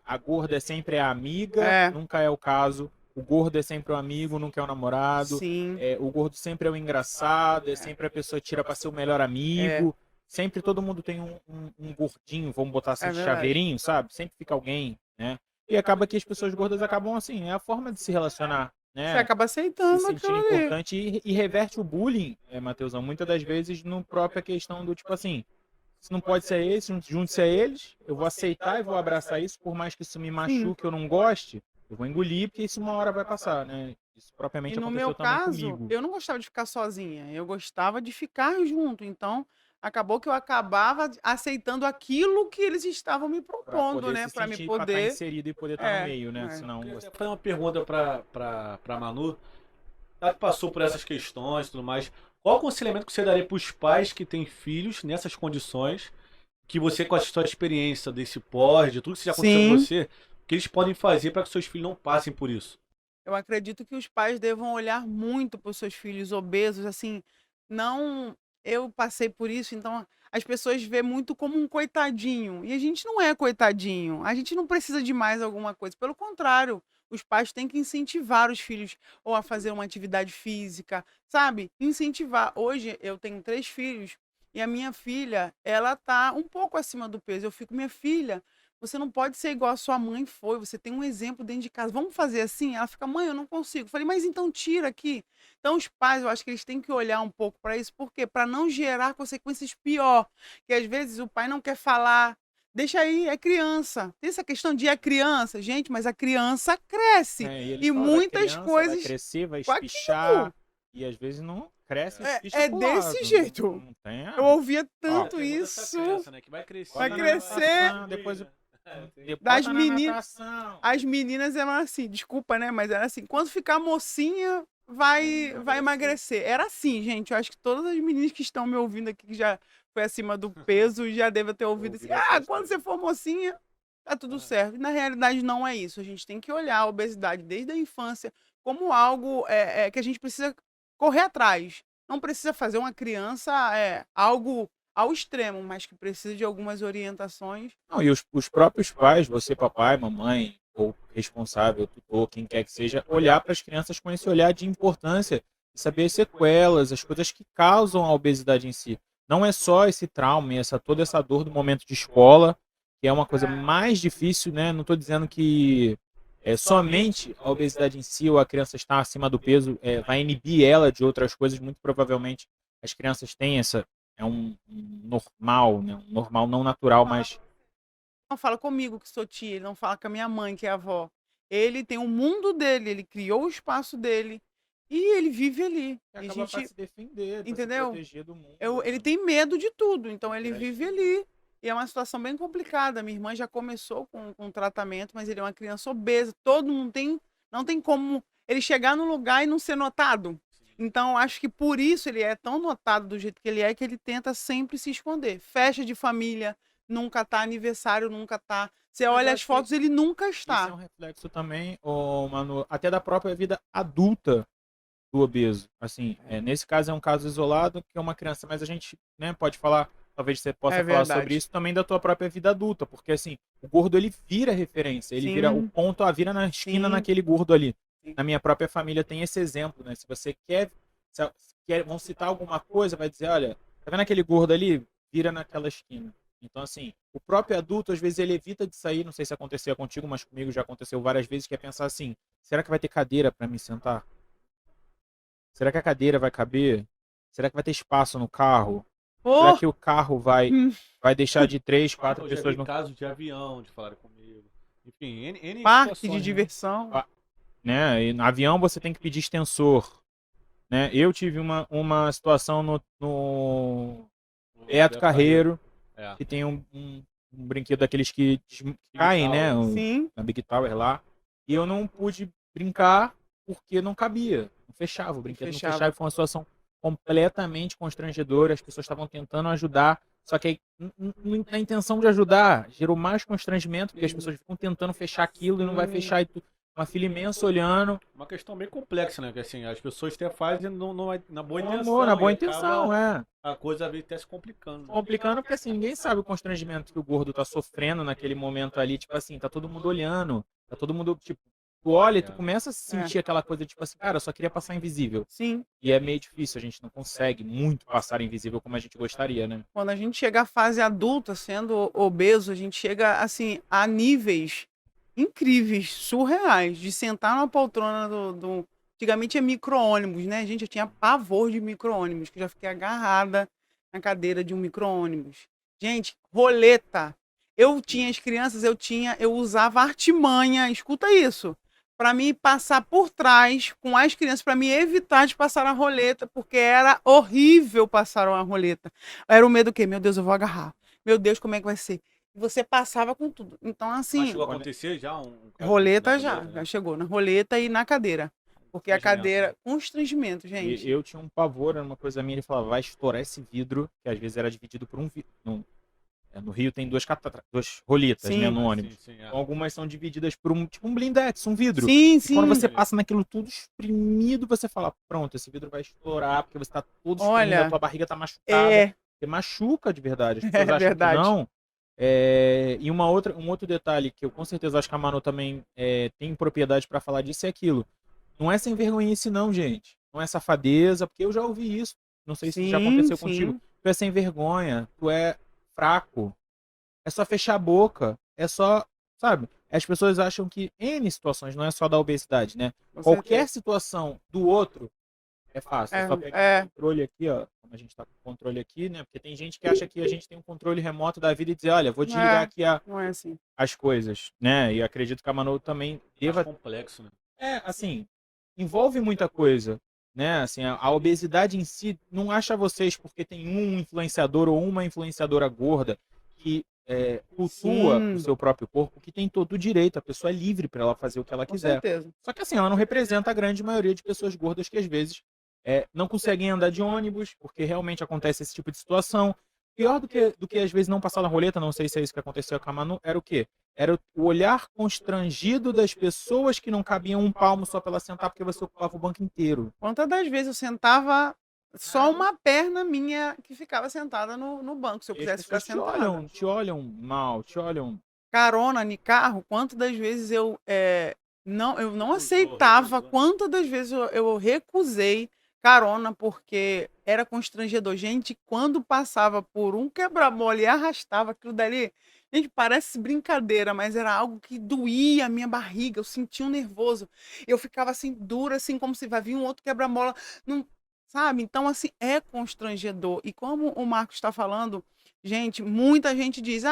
a gorda é sempre a amiga, é, nunca é o caso. O gordo é sempre o amigo, nunca é o namorado. sim, O gordo sempre é o engraçado, é é, sempre a pessoa que tira para ser o melhor é, amigo. Sempre todo mundo tem um gordinho, vamos botar assim, é de verdade. chaveirinho, sabe? Sempre fica alguém, né? E acaba que as pessoas gordas acabam assim, é a forma de se relacionar, Você né? acaba Se aceitando sentir aquilo ali. importante e reverte o bullying, Matheusão, muitas das vezes no própria questão do tipo assim, se não pode ser esse, junte-se a eles, eu vou aceitar e vou abraçar isso, por mais que isso me Sim. machuque, eu não goste, eu vou engolir, porque isso uma hora vai passar, né? Isso E propriamente no meu aconteceu também caso, comigo. eu não gostava de ficar sozinha, eu gostava de ficar junto. Então, acabou que eu acabava aceitando aquilo que eles estavam me Pra propondo, poder né? se Para me sentir, pra estar poder. inserido e poder estar no É, meio, né? é. Senão Queria você. até fazer uma pergunta pra Manu. Ela que passou por essas questões e tudo mais. Qual o aconselhamento que você daria para os pais que têm filhos nessas condições, que você, com a sua experiência desse pós, de tudo que já aconteceu com Sim, você, que eles podem fazer para que seus filhos não passem por isso? eu acredito que os pais devam olhar muito para os seus filhos obesos, assim, não. Eu passei por isso, então as pessoas vê muito como um coitadinho. E a gente não é coitadinho. A gente não precisa de mais alguma coisa. Pelo contrário, os pais têm que incentivar os filhos ou a fazer uma atividade física, sabe? Incentivar. Hoje eu tenho 3 filhos e a minha filha, ela tá um pouco acima do peso. Eu fico, minha filha, Você não pode ser igual a sua mãe foi, você tem um exemplo dentro de casa. Vamos fazer assim? Ela fica: "Mãe, eu não consigo". Falei: "Mas então tira aqui". Então os pais, eu acho que eles têm que olhar um pouco para isso, por quê? Pra não gerar consequências pior, que às vezes o pai não quer falar, deixa aí, é criança. Tem essa questão de é criança, gente, mas a criança cresce E eles e falam, vai muitas criança, vai coisas crescer, vai com espichar, aquilo. e às vezes não cresce e espicha É pro desse lado. jeito. Não tem Eu a... ouvia Ó, tanto Tem muito essa isso. crença, né? Que vai Vai crescer, bota na crescer. natação, depois Tem- Das bota na meninas. natação. As meninas eram assim, desculpa, né? Mas era assim, quando ficar mocinha, vai emagrecer. Era assim, gente. Eu acho que todas as meninas que estão me ouvindo aqui, que já foi acima do peso, já devem ter ouvido assim: Ouviram ah, essa quando você história. for mocinha, tá tudo É. certo. E na realidade não é isso. A gente tem que olhar a obesidade desde a infância como algo que a gente precisa correr atrás. Não precisa fazer uma criança algo ao extremo, mas que precisa de algumas orientações. Não, e os próprios pais, você, papai, mamãe, ou responsável, tutor, quem quer que seja, olhar para as crianças com esse olhar de importância e saber as sequelas, as coisas que causam a obesidade em si. Não é só esse trauma, toda essa dor do momento de escola, que é uma coisa mais difícil, né? Não estou dizendo que somente a obesidade em si ou a criança estar acima do peso vai inibir ela de outras coisas. Muito provavelmente as crianças têm um normal, né? Um normal não natural, mas Não fala comigo que sou tia, ele não fala com a minha mãe, que é avó. Ele tem o mundo dele, ele criou o espaço dele e ele vive ali. E a acaba para gente, se defender, para se entendeu? proteger do mundo. Ele tem medo de tudo, então ele Cresce. vive ali. E é uma situação bem complicada. Minha irmã já começou com tratamento, mas ele é uma criança obesa. Todo mundo não tem como ele chegar no lugar e não ser notado. Então, acho que por isso ele é tão notado do jeito que ele é, que ele tenta sempre se esconder. Festa de família, nunca tá. Aniversário, nunca tá. Você Mas olha eu as acho que fotos, ele nunca Isso é está. um reflexo também, Manu, até da própria vida adulta do obeso. Assim, nesse caso é um caso isolado, que é uma criança, mas a gente, né, pode falar, talvez você possa É falar sobre verdade. isso também da tua própria vida adulta, porque assim, o gordo ele vira referência, ele vira o Sim, ponto, a vira na esquina sim, naquele gordo ali. sim. Na minha própria família tem esse exemplo, né? Se você vão citar alguma coisa, vai dizer, olha, tá vendo aquele gordo ali? Vira naquela esquina. Então, assim, o próprio adulto, às vezes, ele evita de sair, não sei se acontecia contigo, mas comigo já aconteceu várias vezes, que é pensar assim, será que vai ter cadeira para me sentar? Será que a cadeira vai caber? Será que vai ter espaço no carro? Será Oh! que o carro vai deixar de 3, 4 Eu já pessoas vi no casos de avião de falarem comigo. Enfim, N Parque de situações, né? diversão. né? E no avião você tem que pedir extensor, né? Eu tive uma situação no Beto Carreiro, É. que tem um brinquedo daqueles que caem, né? Sim. Na Big Tower lá. E eu não pude brincar porque não cabia. Não fechava, o brinquedo não fechava. E foi uma situação completamente constrangedora. As pessoas estavam tentando ajudar, só que aí, na intenção de ajudar, gerou mais constrangimento, porque as pessoas ficam tentando fechar aquilo e não vai fechar. E uma fila imensa olhando. Uma questão bem complexa, né? Que assim, as pessoas até fazem na boa Com intenção. amor, na boa e intenção, acaba a coisa às vezes até se complicando. Né? Complicando porque assim, ninguém sabe o constrangimento que o gordo tá sofrendo naquele momento ali, tipo assim, tá todo mundo olhando, tá todo mundo, tipo, tu olha e tu começa a sentir aquela coisa, tipo assim, cara, eu só queria passar invisível. Sim. E é meio difícil, a gente não consegue muito passar invisível como a gente gostaria, né? Quando a gente chega à fase adulta, sendo obeso, a gente chega, assim, a níveis incríveis, surreais, de sentar numa poltrona do... Antigamente é micro-ônibus, né? Gente, eu tinha pavor de micro-ônibus, que eu já fiquei agarrada na cadeira de um micro-ônibus. Gente, roleta. Eu tinha as crianças, eu usava artimanha, escuta isso, para me passar por trás com as crianças, para me evitar de passar a roleta, porque era horrível passar uma roleta. Era o medo do quê? Meu Deus, eu vou agarrar. Meu Deus, como é que vai ser? Você passava com tudo. Então, Mas assim, chegou a acontecer já um caso roleta da já, roleta, já né? chegou na roleta e na cadeira. Porque a Constrangimento, cadeira, né? constrangimento, E gente. eu tinha um pavor, era uma coisa minha, ele falava, vai estourar esse vidro, que às vezes era dividido por um vidro. No Rio tem duas roletas, né, Sim. no ônibus. Sim, sim, Então, algumas são divididas por tipo um blindex, um vidro. Sim, E quando sim. você passa naquilo tudo espremido, você fala, pronto, esse vidro vai estourar, porque você tá todo espremido, Olha, a tua barriga tá machucada. é, Porque machuca de verdade. As pessoas é acham verdade. que não. E um outro detalhe que eu com certeza acho que a Manu também tem propriedade para falar disso é aquilo. Não é sem vergonhice não, gente. Não é safadeza, porque eu já ouvi isso. Não sei se já Sim, aconteceu contigo. sim. Tu é sem vergonha, tu é fraco. É só fechar a boca. é só, sabe? As pessoas acham que N situações, não é só da obesidade, né? Com Qualquer certeza. situação do outro é fácil. É só pegar o É, controle aqui, ó. Como a gente tá com o controle aqui, né? Porque tem gente que acha que a gente tem um controle remoto da vida e dizer, olha, vou desligar aqui não é assim. as coisas, né? E acredito que a Manu também Mais deva. complexo, né? Assim, envolve muita coisa, né? Assim, a obesidade em si não acha vocês porque tem um influenciador ou uma influenciadora gorda que cultua o Sim, seu próprio corpo, que tem todo o direito, a pessoa é livre para ela fazer o que ela com quiser. certeza. Só que assim, ela não representa a grande maioria de pessoas gordas que às vezes não conseguem andar de ônibus, porque realmente acontece esse tipo de situação. Pior do que às vezes não passar na roleta, não sei se é isso que aconteceu com a Manu, era o quê? Era o olhar constrangido das pessoas que não cabiam um palmo só pra ela sentar porque você ocupava o banco inteiro. Quantas das vezes eu sentava, só uma perna minha que ficava sentada no banco, se eu E as quisesse ficar pessoas sentada. te olham mal, te olham. Carona em carro, quantas das vezes eu não aceitava, Recusou. quantas das vezes eu recusei carona porque era constrangedor. Gente, quando passava por um quebra-mola e arrastava aquilo dali, gente, parece brincadeira, mas era algo que doía a minha barriga, eu sentia um nervoso. Eu ficava assim, dura, assim, como se vai vir um outro quebra-mola, não, sabe? Então, assim, é constrangedor. E como o Marcos está falando, gente, muita gente diz,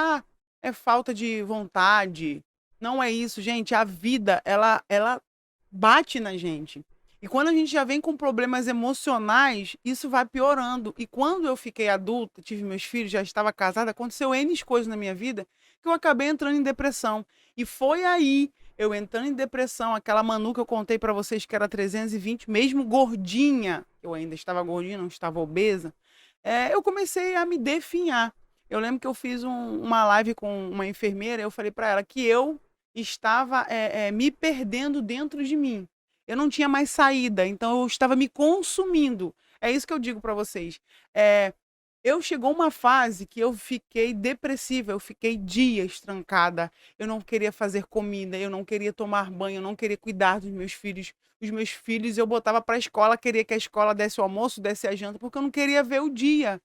é falta de vontade. Não é isso, gente. A vida, ela bate na gente. E quando a gente já vem com problemas emocionais, isso vai piorando. E quando eu fiquei adulta, tive meus filhos, já estava casada, aconteceu N coisas na minha vida que eu acabei entrando em depressão. E foi aí, eu entrando em depressão, aquela Manu que eu contei para vocês que era 320, mesmo gordinha, eu ainda estava gordinha, não estava obesa, eu comecei a me definhar. Eu lembro que eu fiz uma live com uma enfermeira, eu falei para ela que eu estava me perdendo dentro de mim. Eu não tinha mais saída, então eu estava me consumindo. É isso que eu digo para vocês. Eu chegou uma fase que eu fiquei depressiva, eu fiquei dias trancada. Eu não queria fazer comida, eu não queria tomar banho, eu não queria cuidar dos meus filhos. Os meus filhos eu botava para a escola, queria que a escola desse o almoço, desse a janta, porque eu não queria ver o dia.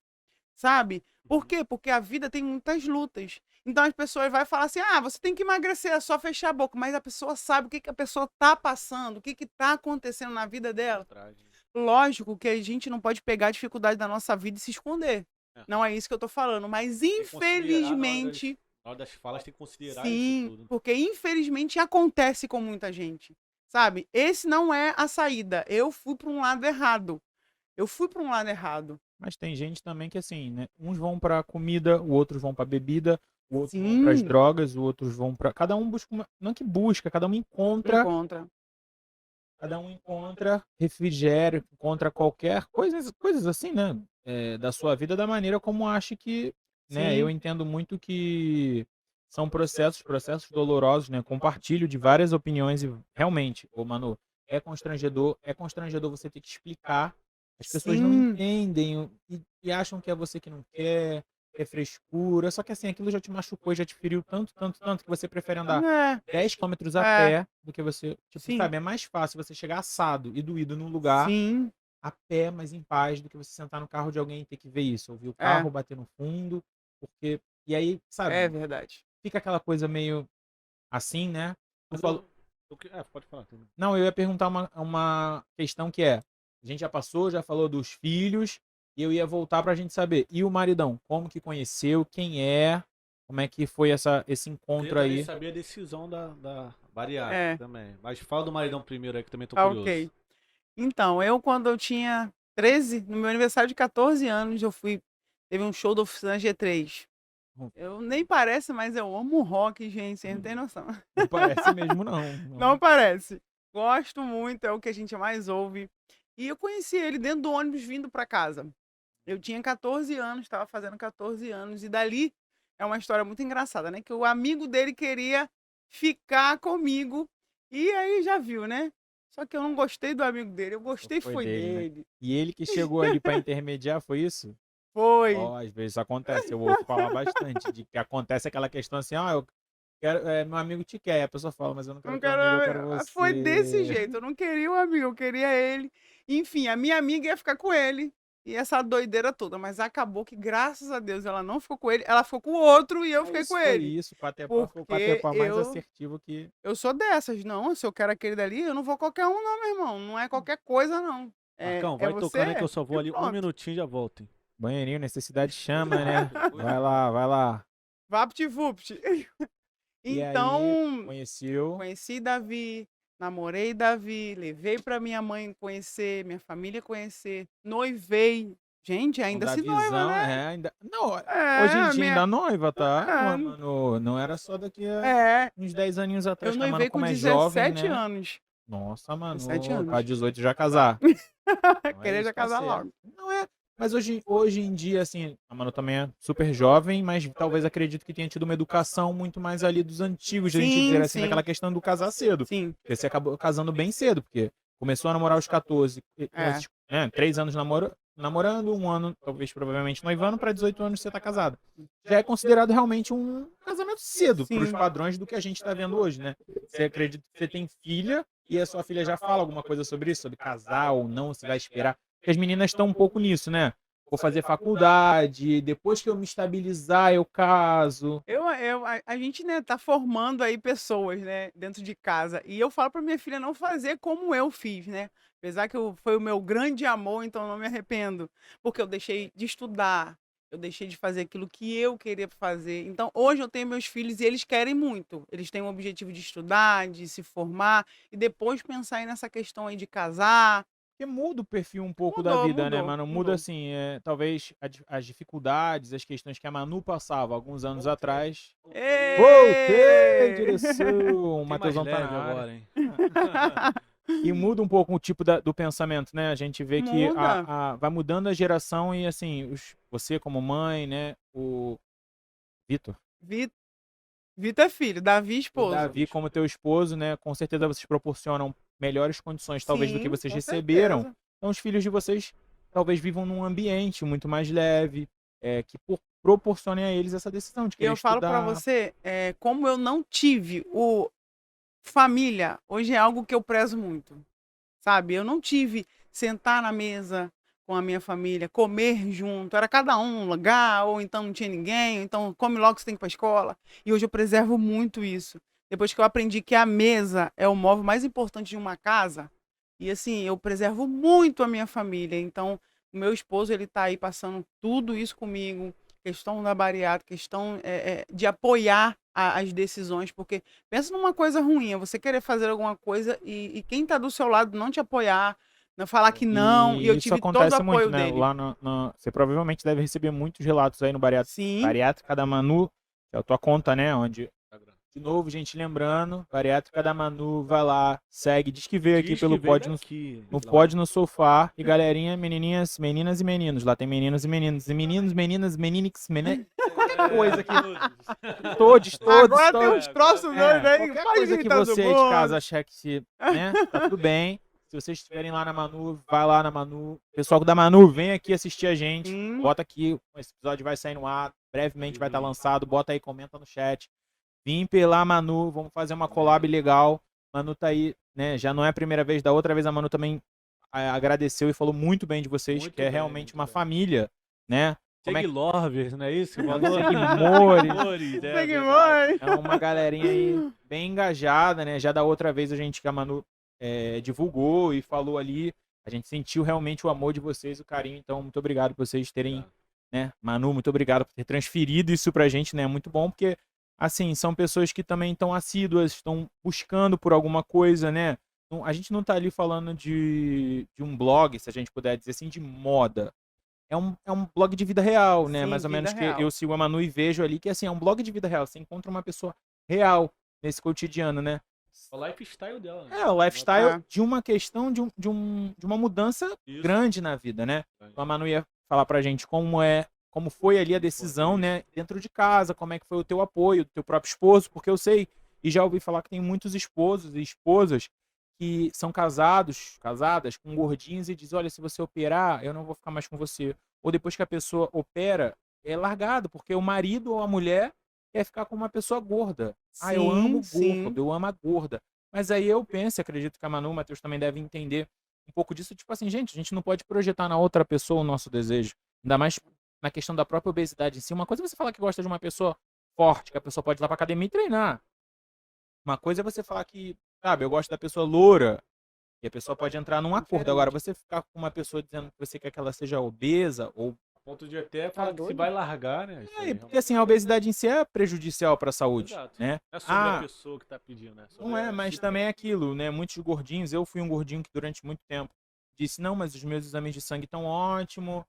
Sabe? Por quê? Porque a vida tem muitas lutas. Então as pessoas vão falar assim: você tem que emagrecer, é só fechar a boca. Mas a pessoa sabe o que, que a pessoa tá passando, o que que tá acontecendo na vida dela. Atrás, né? Lógico que a gente não pode pegar a dificuldade da nossa vida e se esconder. É. Não é isso que eu tô falando. Mas Tem que considerar infelizmente, na hora das falas, tem que considerar isso sim, tudo. porque infelizmente acontece com muita gente. Sabe? Esse não é a saída. Eu fui para um lado errado. Eu fui para um lado errado. Mas tem gente também que assim, né? Uns vão pra comida, o outros vão pra bebida, o outros vão pras Sim, drogas, o outros vão pra. Cada um busca não que busca, encontra. cada um encontra refrigério, encontra qualquer coisas assim, né? Da sua vida da maneira como acha que, né? Eu Sim. entendo muito que são processos dolorosos, né? Compartilho de várias opiniões e realmente, ô Manu, é constrangedor você ter que explicar. As pessoas não Sim, entendem e acham que é você que não quer, que é frescura. Só que assim, aquilo já te machucou, já te feriu tanto, tanto, tanto que você prefere andar é, 10 quilômetros a é, pé do que você, tipo, sim, sabe, é mais fácil você chegar assado e doído num lugar sim, a pé, mas em paz, do que você sentar no carro de alguém e ter que ver isso, ouvir o é, carro bater no fundo, porque e aí, é sabe, verdade. fica aquela coisa meio assim, né? Tu falou, Pode falar. não, eu ia perguntar uma questão que a gente já passou, já falou dos filhos, e eu ia voltar pra gente saber, e o maridão, como que conheceu, quem é, como é que foi esse Queria encontro também aí? saber a decisão da bariátrica É, também. Mas fala do maridão primeiro aí, que também tô tá curioso. ok. Então, eu quando eu tinha 13, no meu aniversário de 14 anos, teve um show da Oficina G3. Eu nem parece, mas eu amo rock, gente, você não tem noção. Não parece mesmo, não. Não parece. Gosto muito, é o que a gente mais ouve. E eu conheci ele dentro do ônibus vindo para casa. Eu tinha 14 anos, estava fazendo 14 anos, e dali é uma história muito engraçada, né? Que o amigo dele queria ficar comigo, e aí já viu, né? Só que eu não gostei do amigo dele, eu gostei Foi foi dele, né? dele. E ele que chegou ali pra intermediar, foi isso? Foi. Ó, às vezes isso acontece, eu ouço falar bastante, de que acontece aquela questão assim, eu quero, meu amigo te quer, e a pessoa fala, mas eu não quero Não teu quero, amigo, eu quero foi desse você. jeito, eu não queria o amigo, eu queria ele. Enfim, a minha amiga ia ficar com ele. e essa doideira toda. Mas acabou que, graças a Deus, ela não ficou com ele, ela ficou com o outro e eu fiquei com Foi ele. isso, Patepó foi o Porque Patepó mais assertivo que... eu sou dessas, não. Se eu quero aquele dali, eu não vou qualquer um, não, meu irmão. Não é qualquer coisa, não. Marcão, É vai tocando aí que eu você só vou e ali um pronto. minutinho e já volto, hein? Banheirinho, necessidade chama, né? Vai lá, vai lá. Vapt-vupt. E aí, Então, conheceu... conheci Davi, namorei Davi, levei pra minha mãe conhecer, minha família conhecer, noivei. Gente, ainda se noiva, visão, né? ainda... Não, É, hoje em a dia minha... ainda noiva, tá? é, Mano, não era só daqui a é, uns 10 aninhos atrás, eu que a Manu, noivei com como é jovem, 17 né? anos. Nossa, 17 Manu, anos. pra 18 já casar. Então é Querer isso, já tá casar certo. logo. Não é, mas hoje em dia, assim, a Manu também é super jovem, mas talvez acredito que tenha tido uma educação muito mais ali dos antigos, de a gente dizer Sim, assim, sim, daquela questão do casar cedo. sim. Porque você acabou casando bem cedo, porque começou a namorar aos 14, É. 3 anos namorando, 1 ano, talvez, provavelmente noivando, para 18 anos você tá casado. Já é considerado realmente um casamento cedo, para os Sim. padrões do que a gente tá vendo hoje, né? Você acredita que você tem filha e a sua filha já fala alguma coisa sobre isso? Sobre casar ou não, se vai esperar? Porque as meninas estão um pouco nisso, né? Vou fazer faculdade, depois que eu me estabilizar, eu caso. A gente, né, tá formando aí pessoas, né, dentro de casa. E eu falo pra minha filha não fazer como eu fiz, né? Apesar que foi o meu grande amor, então eu não me arrependo. Porque eu deixei de estudar, eu deixei de fazer aquilo que eu queria fazer. Então, hoje eu tenho meus filhos e eles querem muito. Eles têm o objetivo de estudar, de se formar e depois pensar aí nessa questão aí de casar. Porque muda o perfil um pouco da Mudou, vida, né, mudou, mano? Muda, mudou. assim, talvez as dificuldades, as questões que a Manu passava alguns anos atrás. Voltei, Ê! direção! O Fiquei mais Matheusão tá leve na área. agora, hein? E muda um pouco o tipo do pensamento, né? A gente vê que Muda. vai mudando a geração e, assim, você como mãe, né? O Vitor. Vi- Vitor é filho, Davi O esposo. Davi como teu esposo, né? Com certeza vocês proporcionam melhores condições, talvez, do que Sim, vocês com receberam. certeza. Então, os filhos de vocês talvez vivam num ambiente muito mais leve, que proporcione a eles essa decisão de E querer eu falo pra estudar. você, como eu não tive família, hoje é algo que eu prezo muito, sabe? Eu não tive sentar na mesa com a minha família, comer junto, era cada um num lugar, ou então não tinha ninguém, ou então come logo que você tem que ir pra escola. E hoje eu preservo muito isso. Depois que eu aprendi que a mesa é o móvel mais importante de uma casa, e assim, eu preservo muito a minha família. Então, o meu esposo, ele tá aí passando tudo isso comigo, questão da bariátrica, questão de apoiar as decisões, porque pensa numa coisa ruim, é você querer fazer alguma coisa e quem tá do seu lado não te apoiar, não falar que não, e eu E isso tive todo o acontece muito, apoio né? dele. Lá você provavelmente deve receber muitos relatos aí no Sim, Bariátrica da Manu, que é a tua conta, né? Onde, de novo, gente, lembrando, Bariátrica da Manu, vai lá, segue, diz que veio aqui Diz pelo que veio Pod daqui. no Pod no Sofá. E galerinha, menininhas, meninas e meninos. Lá tem meninos e meninos. E meninos, meninas, meninix, qualquer coisa que. Todos. agora tem uns troços doidos aí, Qualquer faz coisa que imitar você aí de mundo. casa achar que se, né, tá tudo bem. Se vocês estiverem lá na Manu, vai lá na Manu. Pessoal da Manu, vem aqui assistir a gente. Sim. Bota aqui, esse episódio vai sair no ar. Brevemente vai estar lançado. Bota aí, comenta no chat. Vim pela Manu, vamos fazer uma collab legal. Manu tá aí, né? Já não é a primeira vez. Da outra vez a Manu também agradeceu e falou muito bem de vocês, Muito que é bem, realmente muito uma bem. família, né? Como é que Lovers, não é isso? Que falou? Seguimores. Seguimores. É uma galerinha aí bem engajada, né? Já da outra vez a gente que a Manu divulgou e falou ali, a gente sentiu realmente o amor de vocês, o carinho. Então, muito obrigado por vocês terem, né? Manu, muito obrigado por ter transferido isso pra gente, né? Muito bom, porque, assim, são pessoas que também estão assíduas, estão buscando por alguma coisa, né? A gente não tá ali falando de um blog, se a gente puder dizer assim, de moda. É um blog de vida real, né? Sim, Mais ou vida menos que real. eu sigo a Manu e vejo ali que, assim, é um blog de vida real. Você encontra uma pessoa real nesse cotidiano, né? O lifestyle dela. Né? É, o lifestyle Ah. de uma questão de uma mudança Isso. grande na vida, né? Então a Manu ia falar pra gente como foi ali a decisão, né? Dentro de casa, como é que foi o teu apoio, do teu próprio esposo, porque eu sei, e já ouvi falar que tem muitos esposos e esposas que são casadas com gordinhos e dizem, olha, se você operar, eu não vou ficar mais com você. Ou depois que a pessoa opera, é largado, porque o marido ou a mulher quer ficar com uma pessoa gorda. Eu amo Sim, gordo, eu amo a gorda. Mas aí eu penso, acredito que a Manu, o Matheus também deve entender, um pouco disso, tipo assim, gente, a gente não pode projetar na outra pessoa o nosso desejo. Ainda mais na questão da própria obesidade em si. Uma coisa é você falar que gosta de uma pessoa forte, que a pessoa pode ir lá pra academia e treinar. Uma coisa é você falar que, sabe, eu gosto da pessoa loura, e a pessoa pode entrar num acordo. Agora, você ficar com uma pessoa dizendo que você quer que ela seja obesa, ou. A ponto de até Tá falar que se doido? vai largar, né? Isso aí, Porque assim, a obesidade em si é prejudicial pra saúde, Exato. né? Não é sobre a pessoa que tá pedindo, né? Sobre Não é, a mas si- também é aquilo, né? Muitos gordinhos, eu fui um gordinho que durante muito tempo disse, não, mas os meus exames de sangue estão ótimos.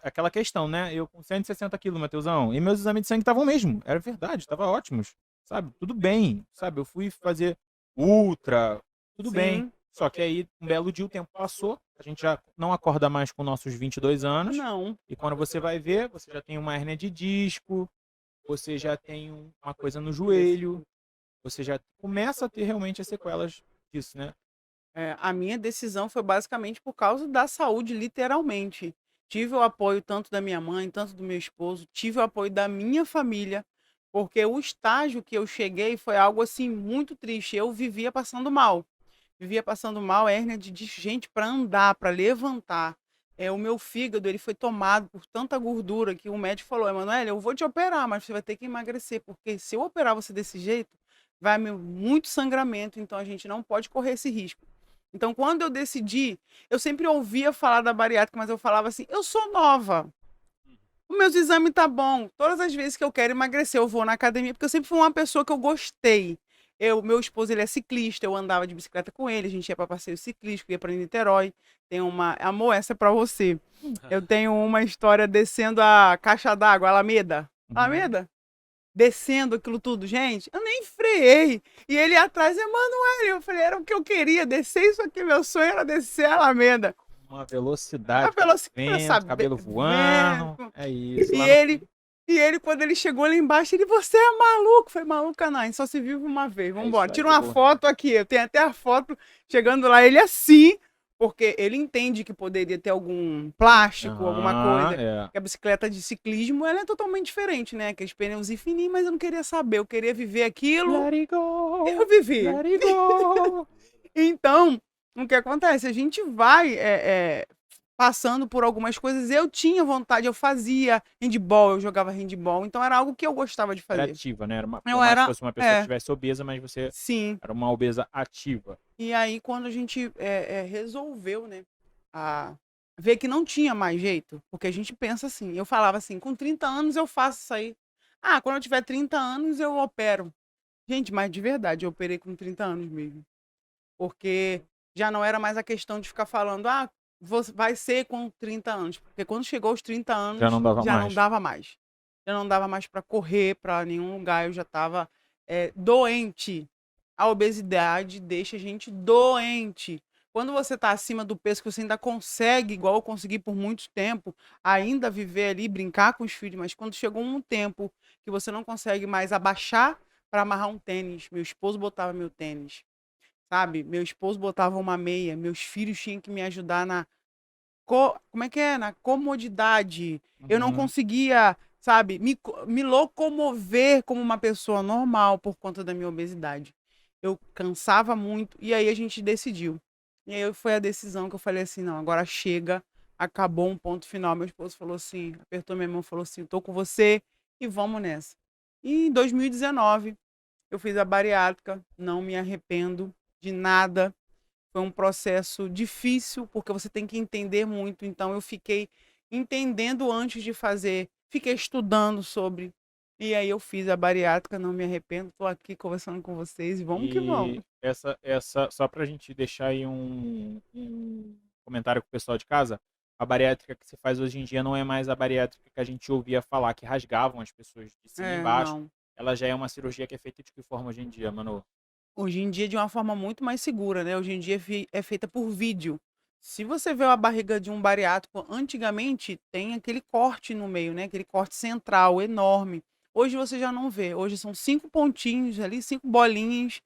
Aquela questão, né? Eu com 160 quilos, Matheusão, e meus exames de sangue estavam mesmo. Era verdade, estavam ótimos. Sabe? Tudo bem, sabe? Eu fui fazer ultra, tudo bem. Sim. Só que aí, um belo dia, o tempo passou, a gente já não acorda mais com nossos 22 anos. Não. E quando você vai ver, você já tem uma hérnia de disco, você já tem uma coisa no joelho, você já começa a ter realmente as sequelas disso, né? A minha decisão foi basicamente por causa da saúde, literalmente. Tive o apoio tanto da minha mãe, tanto do meu esposo, tive o apoio da minha família, porque o estágio que eu cheguei foi algo assim muito triste. Eu vivia passando mal, hérnia de gente para andar, para levantar. O meu fígado ele foi tomado por tanta gordura que o médico falou, Emanuele, eu vou te operar, mas você vai ter que emagrecer, porque se eu operar você desse jeito, vai muito sangramento, então a gente não pode correr esse risco. Então, quando eu decidi, eu sempre ouvia falar da bariátrica, mas eu falava assim: eu sou nova, os meus exames tá bom. Todas as vezes que eu quero emagrecer, eu vou na academia, porque eu sempre fui uma pessoa que eu gostei. Meu esposo, ele é ciclista, eu andava de bicicleta com ele, a gente ia para passeio ciclístico, ia para Niterói. Tem uma. Amor, essa é para você. Eu tenho uma história descendo a caixa d'água, Alameda. Alameda? Descendo aquilo tudo, gente, eu nem freiei. E ele atrás, Emanuele, eu falei, era o que eu queria, descer isso aqui, meu sonho era descer a Alameda. Uma A velocidade, velocidade, vento, sabe, cabelo voando. vento. É isso. E Lá no ele, e ele, quando ele chegou lá embaixo, ele, você é maluco? Foi maluca, não, a gente só se vive uma vez, vamos embora. isso aí, Tira uma boa. foto aqui, eu tenho até a foto chegando lá, ele assim, porque ele entende que poderia ter algum plástico, alguma coisa. É. Que a bicicleta de ciclismo, ela é totalmente diferente, né? Aqueles pneus fininhos, mas eu não queria saber, eu queria viver aquilo. Let it go, Eu vivi. let it go. Então, o que acontece? A gente vai passando por algumas coisas. Eu tinha vontade, eu fazia handball, eu jogava handball. Então, era algo que eu gostava de Era fazer. ativa, né? Era por Eu mais que era. fosse uma pessoa que estivesse obesa, mas você Sim. era uma obesa ativa. E aí, quando a gente resolveu, né, ver que não tinha mais jeito, porque a gente pensa assim, eu falava assim, com 30 anos eu faço isso aí. Ah, quando eu tiver 30 anos eu opero. Gente, mas de verdade, eu operei com 30 anos mesmo. Porque já não era mais a questão de ficar falando, vai ser com 30 anos. Porque quando chegou aos 30 anos, Já não dava mais. não dava mais. Já não dava mais para correr para nenhum lugar, eu já estava doente. A obesidade deixa a gente doente. Quando você está acima do peso, que você ainda consegue, igual eu consegui por muito tempo, ainda viver ali, brincar com os filhos, mas quando chegou um tempo que você não consegue mais abaixar para amarrar um tênis, meu esposo botava meu tênis, sabe? Meu esposo botava uma meia, meus filhos tinham que me ajudar como é que é? Na comodidade. Eu não conseguia, sabe, me locomover como uma pessoa normal por conta da minha obesidade. Eu cansava muito e aí a gente decidiu. E aí foi a decisão que eu falei assim, não, agora chega, acabou um ponto final. Meu esposo falou assim, apertou minha mão, falou assim, tô com você e vamos nessa. E em 2019 eu fiz a bariátrica, não me arrependo de nada. Foi um processo difícil, porque você tem que entender muito. Então, eu fiquei entendendo antes de fazer, fiquei estudando sobre. E aí eu fiz a bariátrica, não me arrependo. Estou aqui conversando com vocês e vamos que vamos. Só pra gente deixar aí um comentário com o pessoal de casa, a bariátrica que se faz hoje em dia não é mais a bariátrica que a gente ouvia falar, que rasgavam as pessoas de cima e embaixo. Não. Ela já é uma cirurgia que é feita de que forma hoje em dia, Manu? Hoje em dia, de uma forma muito mais segura, né? Hoje em dia é feita por vídeo. Se você vê a barriga de um bariátrico, antigamente tem aquele corte no meio, né? Aquele corte central enorme. Hoje você já não vê. Hoje são 5 pontinhos ali, 5 bolinhas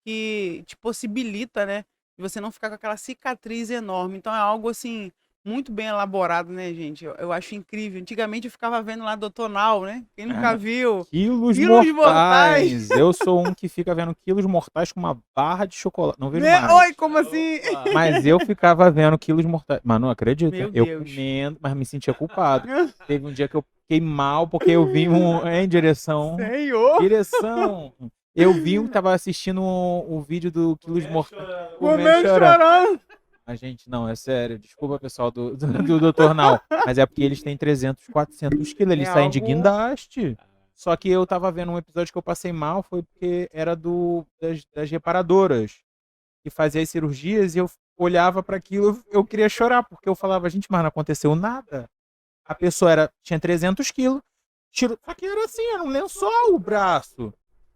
que te possibilita, né? De você não ficar com aquela cicatriz enorme. Então é algo assim muito bem elaborado, né, gente? Eu acho incrível. Antigamente eu ficava vendo lá Doutor Now, né? Quem nunca viu? Quilos Quilos mortais. mortais. Eu sou um que fica vendo quilos mortais com uma barra de chocolate. Não vejo Né? mais. Oi, como assim? Opa. Mas eu ficava vendo quilos mortais. Mano, não acredita? Meu Eu Deus. comendo, mas me sentia culpado. Teve um dia que eu fiquei mal porque eu vi um em direção. Senhor! Direção. Eu vi um que tava assistindo o vídeo do quilos mortais. Comendo chorando. A gente, não, é sério. Desculpa, pessoal do Dr. Now. Mas é porque eles têm 300, 400 quilos. Eles É saem de algo- guindaste. Só que eu tava vendo um episódio que eu passei mal, foi porque era das reparadoras que fazia as cirurgias e eu olhava para aquilo, eu queria chorar, porque eu falava, gente, mas não aconteceu nada. A pessoa tinha 300 quilos, só que era assim, era um lençol o braço.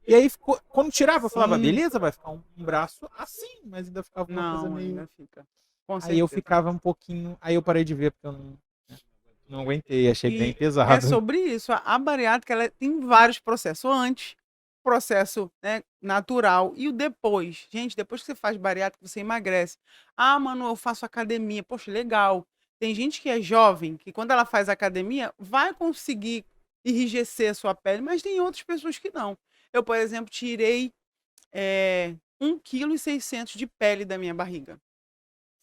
E aí, quando tirava, eu falava, Sim. beleza, vai ficar um braço assim, mas ainda ficava uma coisa Não, meio... ainda fica. Com Aí eu certeza. ficava um pouquinho, aí eu parei de ver, porque eu não aguentei, achei bem E pesado. é sobre isso. A bariátrica ela tem vários processos. O antes, processo, né, natural e o depois. Gente, depois que você faz bariátrica, você emagrece. Ah, mano, eu faço academia. Poxa, legal. Tem gente que é jovem, que quando ela faz academia, vai conseguir enrijecer a sua pele, mas tem outras pessoas que não. Eu, por exemplo, tirei 1,6 kg de pele da minha barriga.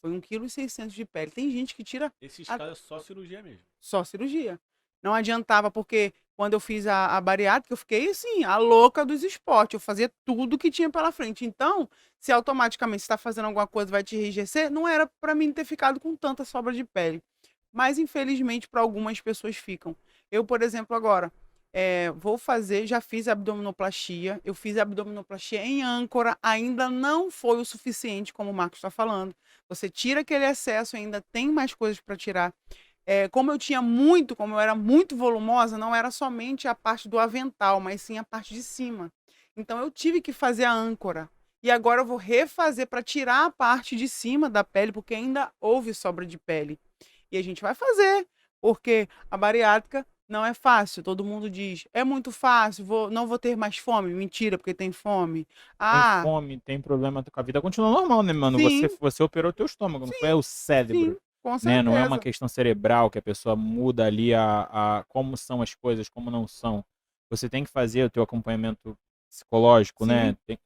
Foi 1,6 kg de pele. Tem gente que tira Esses a- caras é só cirurgia mesmo. só cirurgia. Não adiantava, porque quando eu fiz a bariátrica, eu fiquei assim, a louca dos esportes. Eu fazia tudo que tinha pela frente. Então, se automaticamente você está fazendo alguma coisa vai te enrijecer, não era para mim ter ficado com tanta sobra de pele. Mas, infelizmente, para algumas pessoas ficam. Eu, por exemplo, agora, vou fazer, já fiz abdominoplastia. Eu fiz abdominoplastia em âncora, ainda não foi o suficiente, como o Marcos está falando. Você tira aquele excesso, ainda tem mais coisas para tirar. Como como eu era muito volumosa, não era somente a parte do avental, mas sim a parte de cima. Então eu tive que fazer a âncora. E agora eu vou refazer para tirar a parte de cima da pele, porque ainda houve sobra de pele. E a gente vai fazer, porque a bariátrica não é fácil. Todo mundo diz, é muito fácil, não vou ter mais fome. Mentira, porque tem fome. Tem Ah, fome, tem problema com a vida, continua normal, né, mano? sim, Você operou teu estômago, não foi o cérebro. sim, com Né? Não é uma certeza. questão cerebral que a pessoa muda ali a como são as coisas, como não são. Você tem que fazer o teu acompanhamento psicológico, né? Sim.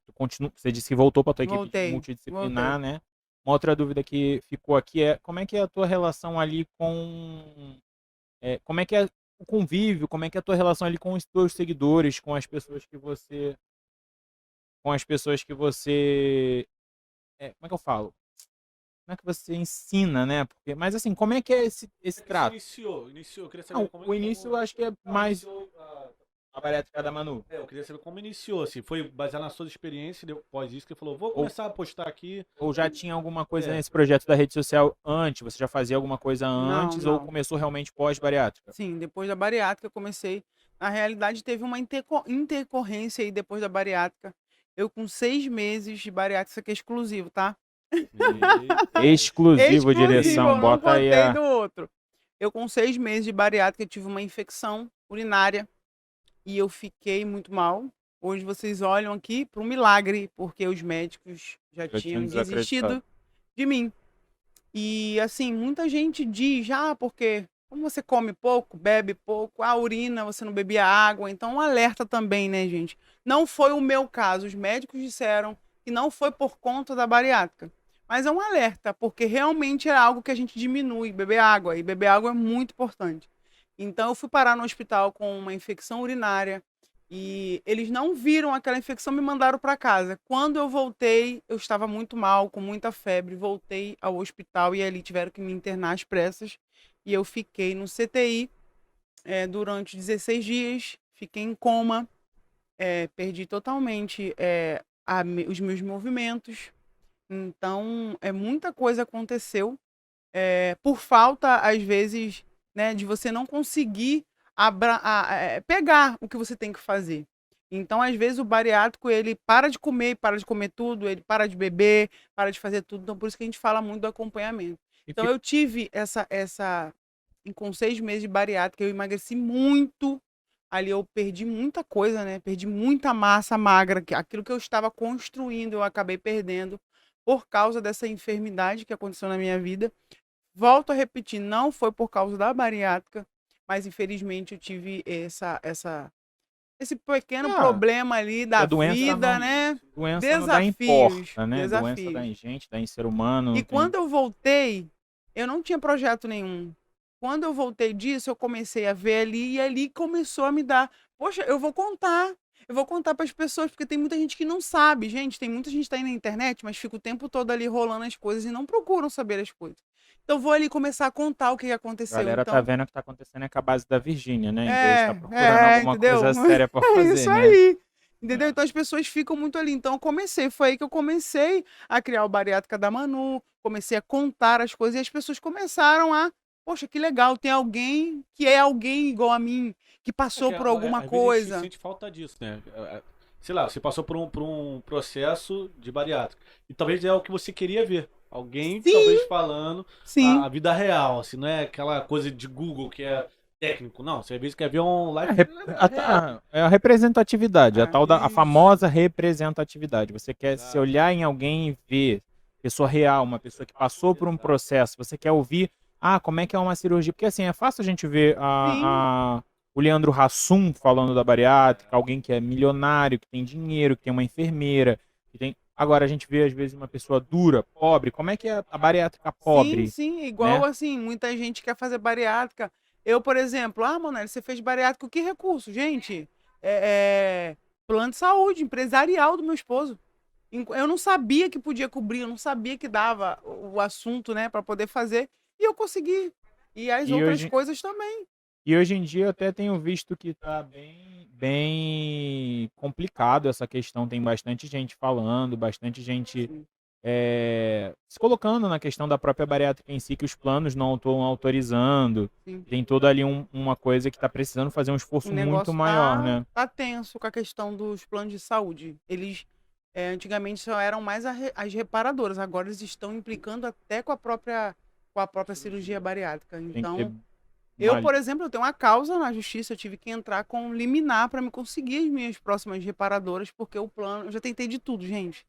Você disse que voltou para tua equipe Voltei, multidisciplinar, né? Uma outra dúvida que ficou aqui é como é que é a tua relação ali como é que é o convívio, como é que é a tua relação ali com os teus seguidores, com as pessoas que você, como é que eu falo? Como é que você ensina, né? Mas assim, como é que é esse trato? Iniciou. Eu queria saber Não, como o início eu acho que é mais iniciou a bariátrica da Manu. eu queria saber como iniciou, assim, foi baseado na sua experiência, depois disso que ele falou, vou começar a postar aqui. Ou já tinha alguma coisa É. nesse projeto da rede social antes? Você já fazia alguma coisa antes ou não. começou realmente pós-bariátrica? Sim, depois da bariátrica eu comecei. Na realidade, teve uma intercorrência aí depois da bariátrica. Eu com 6 meses de bariátrica, isso aqui é exclusivo, tá? Exclusivo, Exclusivo, direção. eu não Bota aí contei do outro. Eu com 6 meses de bariátrica eu tive uma infecção urinária e eu fiquei muito mal. Hoje vocês olham aqui para um milagre, porque os médicos já Já tinham tinham desacreditado. desistido de mim. E assim, muita gente diz, porque como você come pouco, bebe pouco, a urina, você não bebia água, então um alerta também, né, gente? Não foi o meu caso, os médicos disseram que não foi por conta da bariátrica. Mas é um alerta, porque realmente é algo que a gente diminui, beber água, e beber água é muito importante. Então eu fui parar no hospital com uma infecção urinária, e eles não viram aquela infecção, me mandaram para casa. Quando eu voltei, eu estava muito mal, com muita febre. Voltei ao hospital e ali tiveram que me internar às pressas. E eu fiquei no CTI durante 16 dias. Fiquei em coma, perdi totalmente os meus movimentos. Então, muita coisa aconteceu por falta, às vezes, né, de você não conseguir pegar o que você tem que fazer. Então, às vezes, o bariátrico, ele para de comer tudo, ele para de beber, para de fazer tudo. Então, por isso que a gente fala muito do acompanhamento. Então, eu tive com 6 meses de bariátrica, eu emagreci muito. Ali eu perdi muita coisa, né? Perdi muita massa magra, aquilo que eu estava construindo, eu acabei perdendo por causa dessa enfermidade que aconteceu na minha vida. Volto a repetir, não foi por causa da bariátrica, mas infelizmente eu tive esse pequeno Ah, problema ali a da doença vida, não, né? doença não dá em Desafios, porta, né? Doença dá desafios. em gente, dá em ser humano, E tem. quando eu voltei, eu não tinha projeto nenhum. Quando eu voltei disso, eu comecei a ver ali e ali começou a me dar. Poxa, eu vou contar. Eu vou contar para as pessoas, porque tem muita gente que não sabe, gente. Tem muita gente que tá aí na internet, mas fica o tempo todo ali rolando as coisas e não procuram saber as coisas. Então, eu vou ali começar a contar o que A aconteceu. galera tá Então, vendo o que tá acontecendo é com a base da Virgínia, né? Em vez de estar procurando alguma entendeu? coisa séria pra É fazer, isso né? aí. Entendeu? Então as pessoas ficam muito ali. Então eu comecei, foi aí que eu comecei a criar o Bariátrica da Manu, comecei a contar as coisas e as pessoas começaram a, poxa, que legal, tem alguém que é alguém igual a mim, que passou por alguma Às vezes a gente coisa. sente falta disso, né? Sei lá, você passou por um processo de bariátrica. E talvez é o que você queria ver. Alguém, talvez, Sim, falando sim. a vida real, assim, não é aquela coisa de Google que é técnico, não. Você às vezes quer ver um É live real. é a representatividade, a É, tal da a Isso. famosa representatividade. Você quer se Exato. olhar em alguém e ver pessoa real, uma pessoa que passou por um Exato. processo. Você quer ouvir, como é que é uma cirurgia? Porque assim, é fácil a gente ver sim, o Leandro Hassum falando da bariátrica, alguém que é milionário, que tem dinheiro, que tem uma enfermeira, que tem. Agora a gente vê às vezes uma pessoa dura, pobre. Como é que é a bariátrica sim, pobre, sim. Igual né? assim, muita gente quer fazer bariátrica. Eu, por exemplo, Monelli, você fez bariátrica, que recurso? Gente, plano de saúde, empresarial do meu esposo. Eu não sabia que podia cobrir, eu não sabia que dava o assunto, né, para poder fazer, e eu consegui. E as E outras hoje, coisas também. E hoje em dia eu até tenho visto que está bem complicado essa questão. Tem bastante gente falando, bastante gente Sim, se colocando na questão da própria bariátrica em si, que os planos não estão autorizando. sim. Tem toda ali uma coisa que está precisando fazer um O esforço muito negócio maior, tá, né? tá tenso com a questão dos planos de saúde. Eles antigamente só eram mais as reparadoras, agora eles estão implicando até com a própria cirurgia bariátrica. Tem que ter Então, eu, uma. por exemplo, eu tenho uma causa na justiça, eu tive que entrar com liminar para me conseguir as minhas próximas reparadoras, porque o plano, eu já tentei de tudo, gente.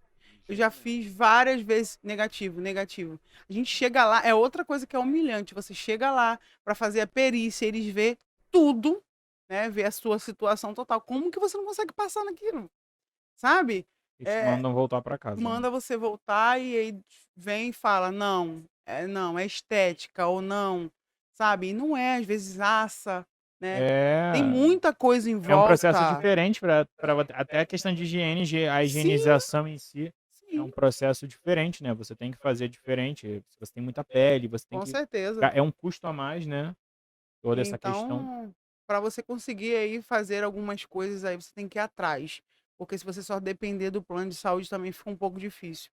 Eu já fiz várias vezes negativo, negativo. A gente chega lá, é outra coisa que é humilhante. Você chega lá para fazer a perícia, eles vê tudo, né? Vê a sua situação total. Como que você não consegue passar naquilo? Sabe? E te É, mandam voltar para casa, né? manda você voltar e aí vem e fala, não, não, é estética ou não, sabe? E não é, às vezes assa, né? Tem É, muita coisa em é um processo volta. diferente para até a questão de higiene, a Sim, higienização em si. É um sim, processo diferente, né? Você tem que fazer diferente. Você tem muita pele, você tem com que. certeza. É um custo a mais, né? Toda essa questão. Então, para você conseguir aí fazer algumas coisas aí, você tem que ir atrás. Porque se você só depender do plano de saúde também fica um pouco difícil.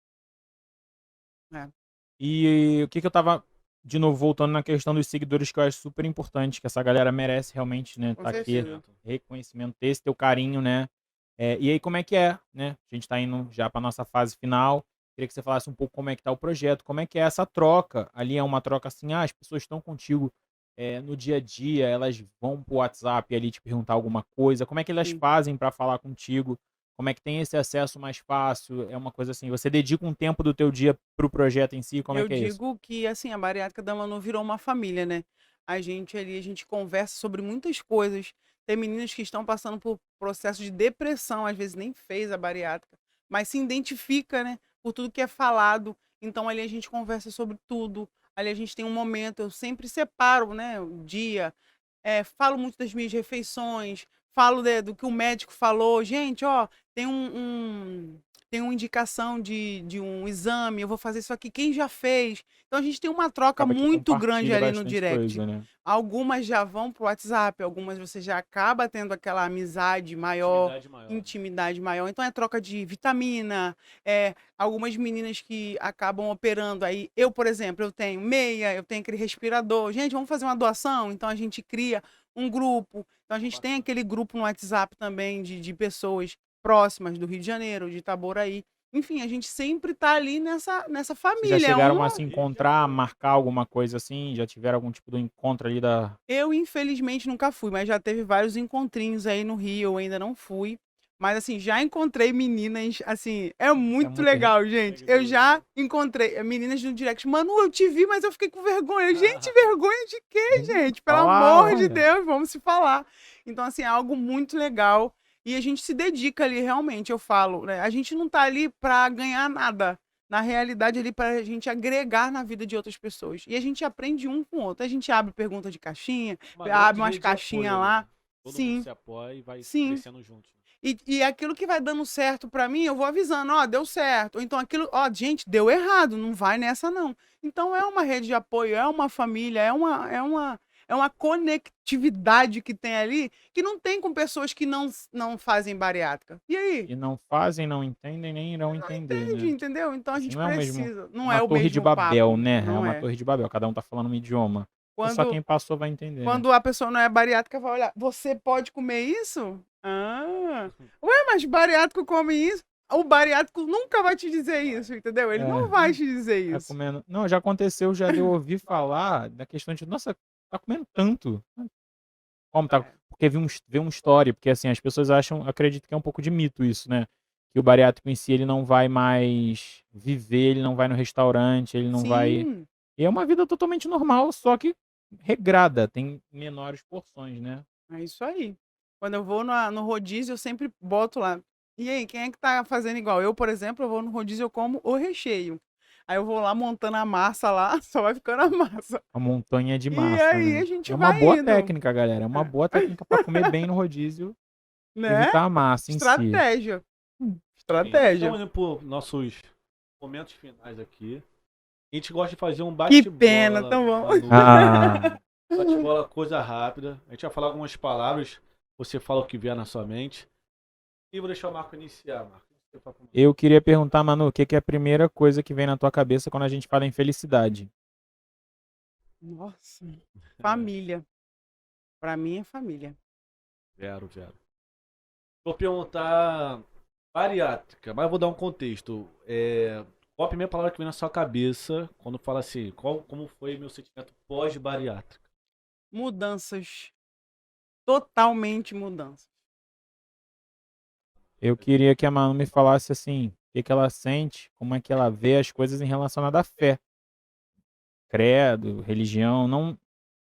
É, E o que eu tava, de novo, voltando na questão dos seguidores, que eu acho super importante, que essa galera merece realmente, né? com Tá aqui, certeza. reconhecimento, ter esse teu carinho, né? E aí, como é que é, né? A gente tá indo já pra nossa fase final. Queria que você falasse um pouco como é que tá o projeto, como é que é essa troca. Ali é uma troca assim, as pessoas estão contigo no dia a dia, elas vão pro WhatsApp ali te perguntar alguma coisa, como é que elas Sim. fazem para falar contigo? Como é que tem esse acesso mais fácil? É uma coisa assim, você dedica um tempo do teu dia pro projeto em si, como é Eu que é isso? digo que assim, a bariátrica da Manu virou uma família, né? A gente ali, a gente conversa sobre muitas coisas. Tem meninas que estão passando por processo de depressão, às vezes nem fez a bariátrica, mas se identifica, né, por tudo que é falado. Então ali a gente conversa sobre tudo. Ali a gente tem um momento, eu sempre separo, né, o dia, falo muito das minhas refeições, falo do que o médico falou. Gente, ó, tem tem uma indicação de um exame, eu vou fazer isso aqui, quem já fez? Então a gente tem uma troca Acaba que muito grande compartilha ali no bastante direct. coisa, né? Algumas já vão pro WhatsApp, algumas você já acaba tendo aquela amizade maior, Intimidade maior. intimidade maior. Então é troca de vitamina, algumas meninas que acabam operando aí. Eu, por exemplo, eu tenho meia, eu tenho aquele respirador. Gente, vamos fazer uma doação? Então a gente cria um grupo. Então a gente tem Bacana. aquele grupo no WhatsApp também de pessoas próximas do Rio de Janeiro, de Itaboraí. Enfim, a gente sempre tá ali nessa Vocês já família. chegaram a Uma se encontrar, marcar alguma coisa assim? Já tiveram algum tipo de encontro ali da. Eu, infelizmente, nunca fui, mas já teve vários encontrinhos aí no Rio, eu ainda não fui. Mas, assim, já encontrei meninas, assim, é muito muito legal, gente. Eu seguidores, já encontrei meninas no direct. Manu, eu te vi, mas eu fiquei com vergonha. Gente, vergonha de quê, gente? Pelo Falar, amor de olha. Deus, vamos se falar. Então, assim, é algo muito legal. E a gente se dedica ali, realmente, eu falo, né? A gente não tá ali pra ganhar nada. Na realidade, ali pra gente agregar na vida de outras pessoas. E a gente aprende um com o outro. A gente abre pergunta de caixinha, Uma abre grande umas rede de apoio caixinhas ali, lá. né? Todo mundo Sim, se apoia e vai sim. crescendo juntos. E aquilo que vai dando certo pra mim, eu vou avisando, ó, deu certo. Ou então aquilo, ó, gente, deu errado, não vai nessa não. Então é uma rede de apoio, é uma família, é uma conectividade que tem ali que não tem com pessoas que não fazem bariátrica. E aí? E não fazem, não entendem, nem irão entender, Entende, né? entendeu? Então a Assim, gente não é o mesmo, precisa. Não uma é o torre de mesmo Babel, papo. né? É Não uma é. torre de Babel, cada um tá falando um idioma. E só Quando, quem passou vai entender, né? quando a pessoa não é bariátrica, vai olhar, você pode comer isso? Ah, ué, mas bariátrico come isso? O bariátrico nunca vai te dizer isso, entendeu? Ele não vai te dizer Tá isso. comendo. Não, já aconteceu, já deu ouvir falar da questão de, nossa, tá comendo tanto. Como tá? Porque vi um story, porque assim, as pessoas acham, acredito que é um pouco de mito isso, né? Que o bariátrico em si, ele não vai mais viver, ele não vai no restaurante, ele não vai. Sim, E é uma vida totalmente normal, só que regrada, tem menores porções, né? é isso aí. Quando eu vou no rodízio, eu sempre boto lá. E aí, quem é que tá fazendo igual? Eu, por exemplo, eu vou no rodízio, eu como o recheio. Aí eu vou lá montando a massa lá, só vai ficando a massa. Uma montanha de E massa, aí né? a gente É uma vai boa indo, técnica, galera. É uma boa técnica para comer bem no rodízio, né? evitar a massa em si. Estratégia. Sim, Estratégia. estamos indo por nossos momentos finais aqui. A gente gosta de fazer um Que pena, bate-bola, então vamos. Manu. Ah, Bate-bola, coisa rápida. A gente vai falar algumas palavras, você fala o que vier na sua mente. E vou deixar o Marco iniciar, Marco. Você fala comigo. eu queria perguntar, Manu, o que que é a primeira coisa que vem na tua cabeça quando a gente fala em felicidade? Nossa, família. Pra mim é família. Vero. Vou perguntar bariátrica, mas vou dar um contexto. Qual a primeira palavra que vem na sua cabeça quando fala assim, como foi meu sentimento pós-bariátrica? Mudanças. Totalmente mudanças. Eu queria que a Manu me falasse assim, o que que ela sente, como é que ela vê as coisas em relação à fé, credo, religião,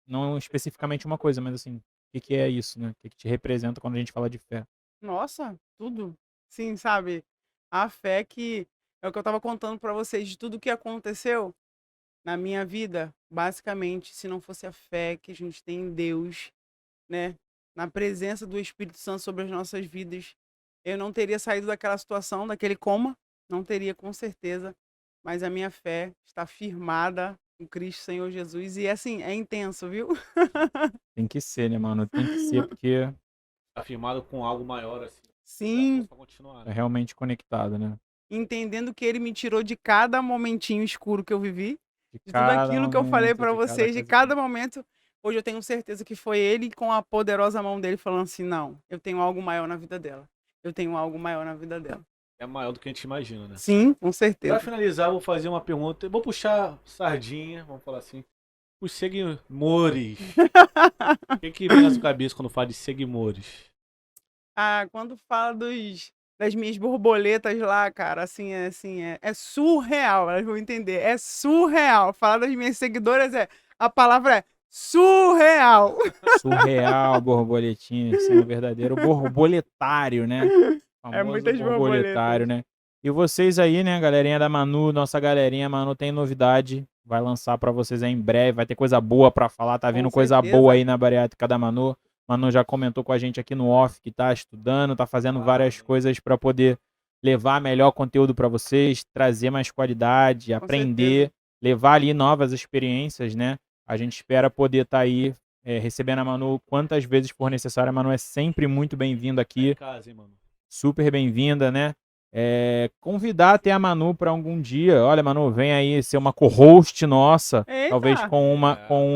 não especificamente uma coisa, mas assim, o que que é isso, né? O que que te representa quando a gente fala de fé? Nossa, tudo. Sim, sabe? A fé que é o que eu tava contando pra vocês de tudo que aconteceu na minha vida. Basicamente, se não fosse a fé que a gente tem em Deus, né? Na presença do Espírito Santo sobre as nossas vidas, eu não teria saído daquela situação, daquele coma. Não teria, com certeza. Mas a minha fé está firmada em Cristo Senhor Jesus. E assim, é intenso, viu? Tem que ser, né, Manu? Tem que ser porque Afirmado com algo maior assim. Dá Sim, força pra continuar, é né? realmente conectado, né? entendendo que ele me tirou de cada momentinho escuro que eu vivi, De de tudo cada aquilo que eu falei momento, pra de cada vocês, de coisa cada momento. Hoje eu tenho certeza que foi ele com a poderosa mão dele falando assim: não, eu tenho algo maior na vida dela. Eu tenho algo maior na vida dela. É maior do que a gente imagina, né? Sim, com Pra certeza. finalizar, eu vou fazer uma pergunta. Eu vou puxar sardinha, vamos falar assim. Os seguimores. O que vem na sua cabeça quando fala de seguimores? Ah, quando fala das minhas borboletas lá, cara, assim, é surreal, elas vão entender, é surreal. Falar das minhas seguidoras a palavra é surreal. surreal, borboletinha, ser um verdadeiro borboletário, né? É Famoso muitas borboletário, borboletas. né? E vocês aí, né, galerinha da Manu, nossa galerinha, Manu tem novidade, vai lançar pra vocês aí em breve, vai ter coisa boa pra falar, tá Com vindo coisa boa certeza. aí na bariátrica da Manu. Manu já comentou com a gente aqui no off que tá estudando, tá fazendo várias coisas pra poder levar melhor conteúdo pra vocês, trazer mais qualidade, aprender, levar ali novas experiências, né? A gente espera poder estar aí recebendo a Manu quantas vezes for necessário. A Manu é sempre muito bem-vinda aqui, Casa, hein, mano? super bem-vinda, né? Convidar até a Manu para algum dia. Olha, Manu, vem aí ser uma co-host nossa, talvez Eita, com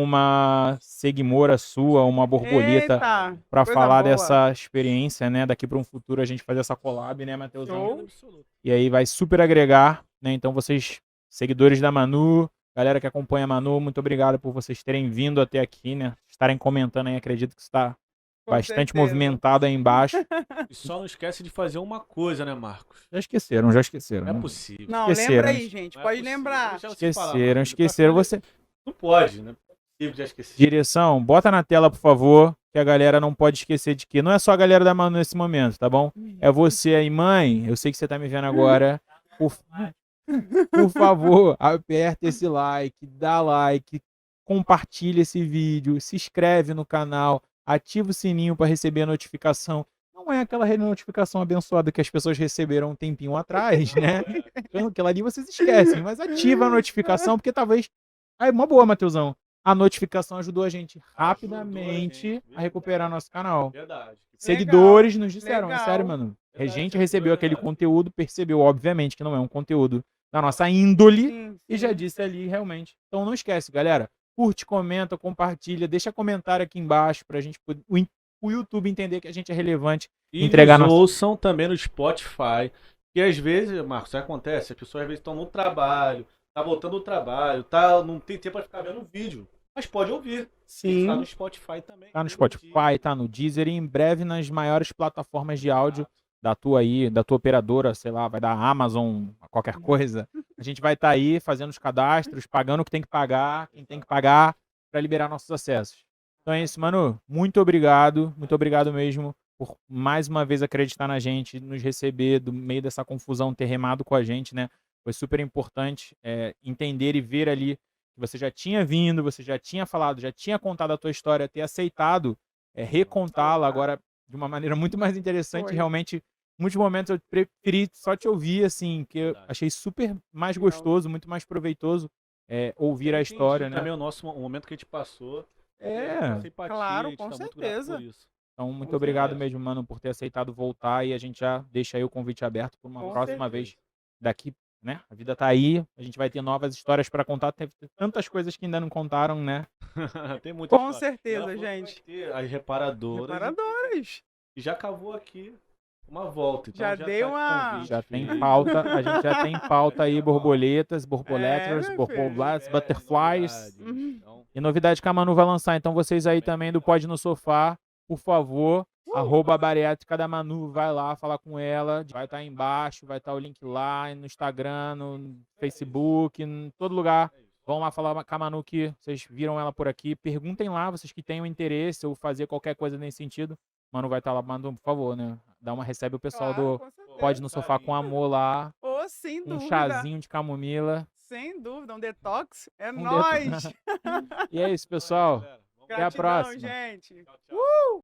uma seguimora sua, uma borboleta, eita, para coisa falar boa. dessa experiência, né? Daqui para um futuro a gente fazer essa collab, né, Matheusão? Show. E aí vai super agregar, né? Então vocês, seguidores da Manu, galera que acompanha a Manu, muito obrigado por vocês terem vindo até aqui, né? Estarem comentando aí, acredito que está bastante certeza. movimentado aí embaixo. E só não esquece de fazer uma coisa, né, Marcos? Já esqueceram, já esqueceram. Não é né? possível. Não, Esqueceram, lembra aí, né? gente. Não é Pode possível. lembrar. Deixa você falar, Esqueceram, Marcos. esqueceram. Você... Não pode, né? Não é possível já esquecer. Direção, bota na tela, por favor, que a galera não pode esquecer de que não é só a galera da Manu nesse momento, tá bom? É você aí, mãe. Eu sei que você tá me vendo agora. Por favor, aperta esse like, dá like, compartilha esse vídeo, se inscreve no canal, ativa o sininho para receber a notificação. Não é aquela notificação abençoada que as pessoas receberam um tempinho atrás, né? Aquela ali vocês esquecem, mas ativa a notificação, porque talvez. É uma boa, Matheusão. A notificação ajudou a gente rapidamente a recuperar nosso canal. Verdade. Seguidores nos disseram, é legal. sério, mano. A Verdade, gente seguidor, recebeu aquele verdade. conteúdo, percebeu, obviamente, que não é um conteúdo da nossa índole, Sim, e já sim. disse ali realmente. Então não esquece, galera. Curte, comenta, compartilha, deixa comentário aqui embaixo pra gente o YouTube entender que a gente é relevante. E Entregar nos nosso- ouçam também no Spotify. Que às vezes, Marcos, isso acontece, as pessoas às vezes estão no trabalho, tá voltando do trabalho, não tem tempo para ficar vendo o vídeo. Mas pode ouvir. Sim. Tá no Spotify também. Tá no Spotify, tá no Deezer e em breve nas maiores plataformas de áudio da tua aí, da tua operadora, sei lá, vai dar Amazon, qualquer coisa. A gente vai estar aí fazendo os cadastros, pagando o que tem que pagar, quem tem que pagar para liberar nossos acessos. Então é isso, Manu. Muito obrigado mesmo por mais uma vez acreditar na gente, nos receber do meio dessa confusão, ter remado com a gente, né? Foi super importante entender e ver ali que você já tinha vindo, você já tinha falado, já tinha contado a tua história, ter aceitado recontá-la agora de uma maneira muito mais interessante. Foi. Realmente, em muitos momentos eu preferi só te ouvir, assim, que eu achei super mais gostoso, muito mais proveitoso ouvir a história, né? Também o momento que a gente passou. Simpatia, Claro, a gente com tá muito grato certeza. por isso. Então, muito Com obrigado certeza. mesmo, mano, por ter aceitado voltar e a gente já deixa aí o convite aberto para uma Com próxima certeza. vez daqui, né? A vida tá aí, a gente vai ter novas histórias para contar, tem tantas coisas que ainda não contaram, né? Tem muita Com história. certeza, E ela falou que gente. vai ter as reparadoras. Reparadoras. E já cavou aqui uma volta. Então Já dei tá de uma- convite Já tem feito. pauta, a gente já tem pauta aí, borboletas, borboletas, meu borboletas, É, butterflies. novidade. Então, E novidade que a Manu vai lançar. Então vocês aí também do Pode no Sofá, por favor, @a bariátrica da Manu, vai lá falar com ela. Vai estar aí embaixo, vai estar o link lá no Instagram, no Facebook, em todo lugar. Vão lá falar com a Manu que vocês viram ela por aqui. Perguntem lá, vocês que tenham interesse ou fazer qualquer coisa nesse sentido. Manu vai estar lá, Manu, por favor, né? Recebe o pessoal Claro, do com certeza. Pode no Sofá com amor lá. Ô, sem Um dúvida. chazinho de camomila. Sem dúvida, um detox. É Um nóis. E é isso, pessoal. galera, vamos Até a Gratidão, próxima. gente. Tchau, tchau.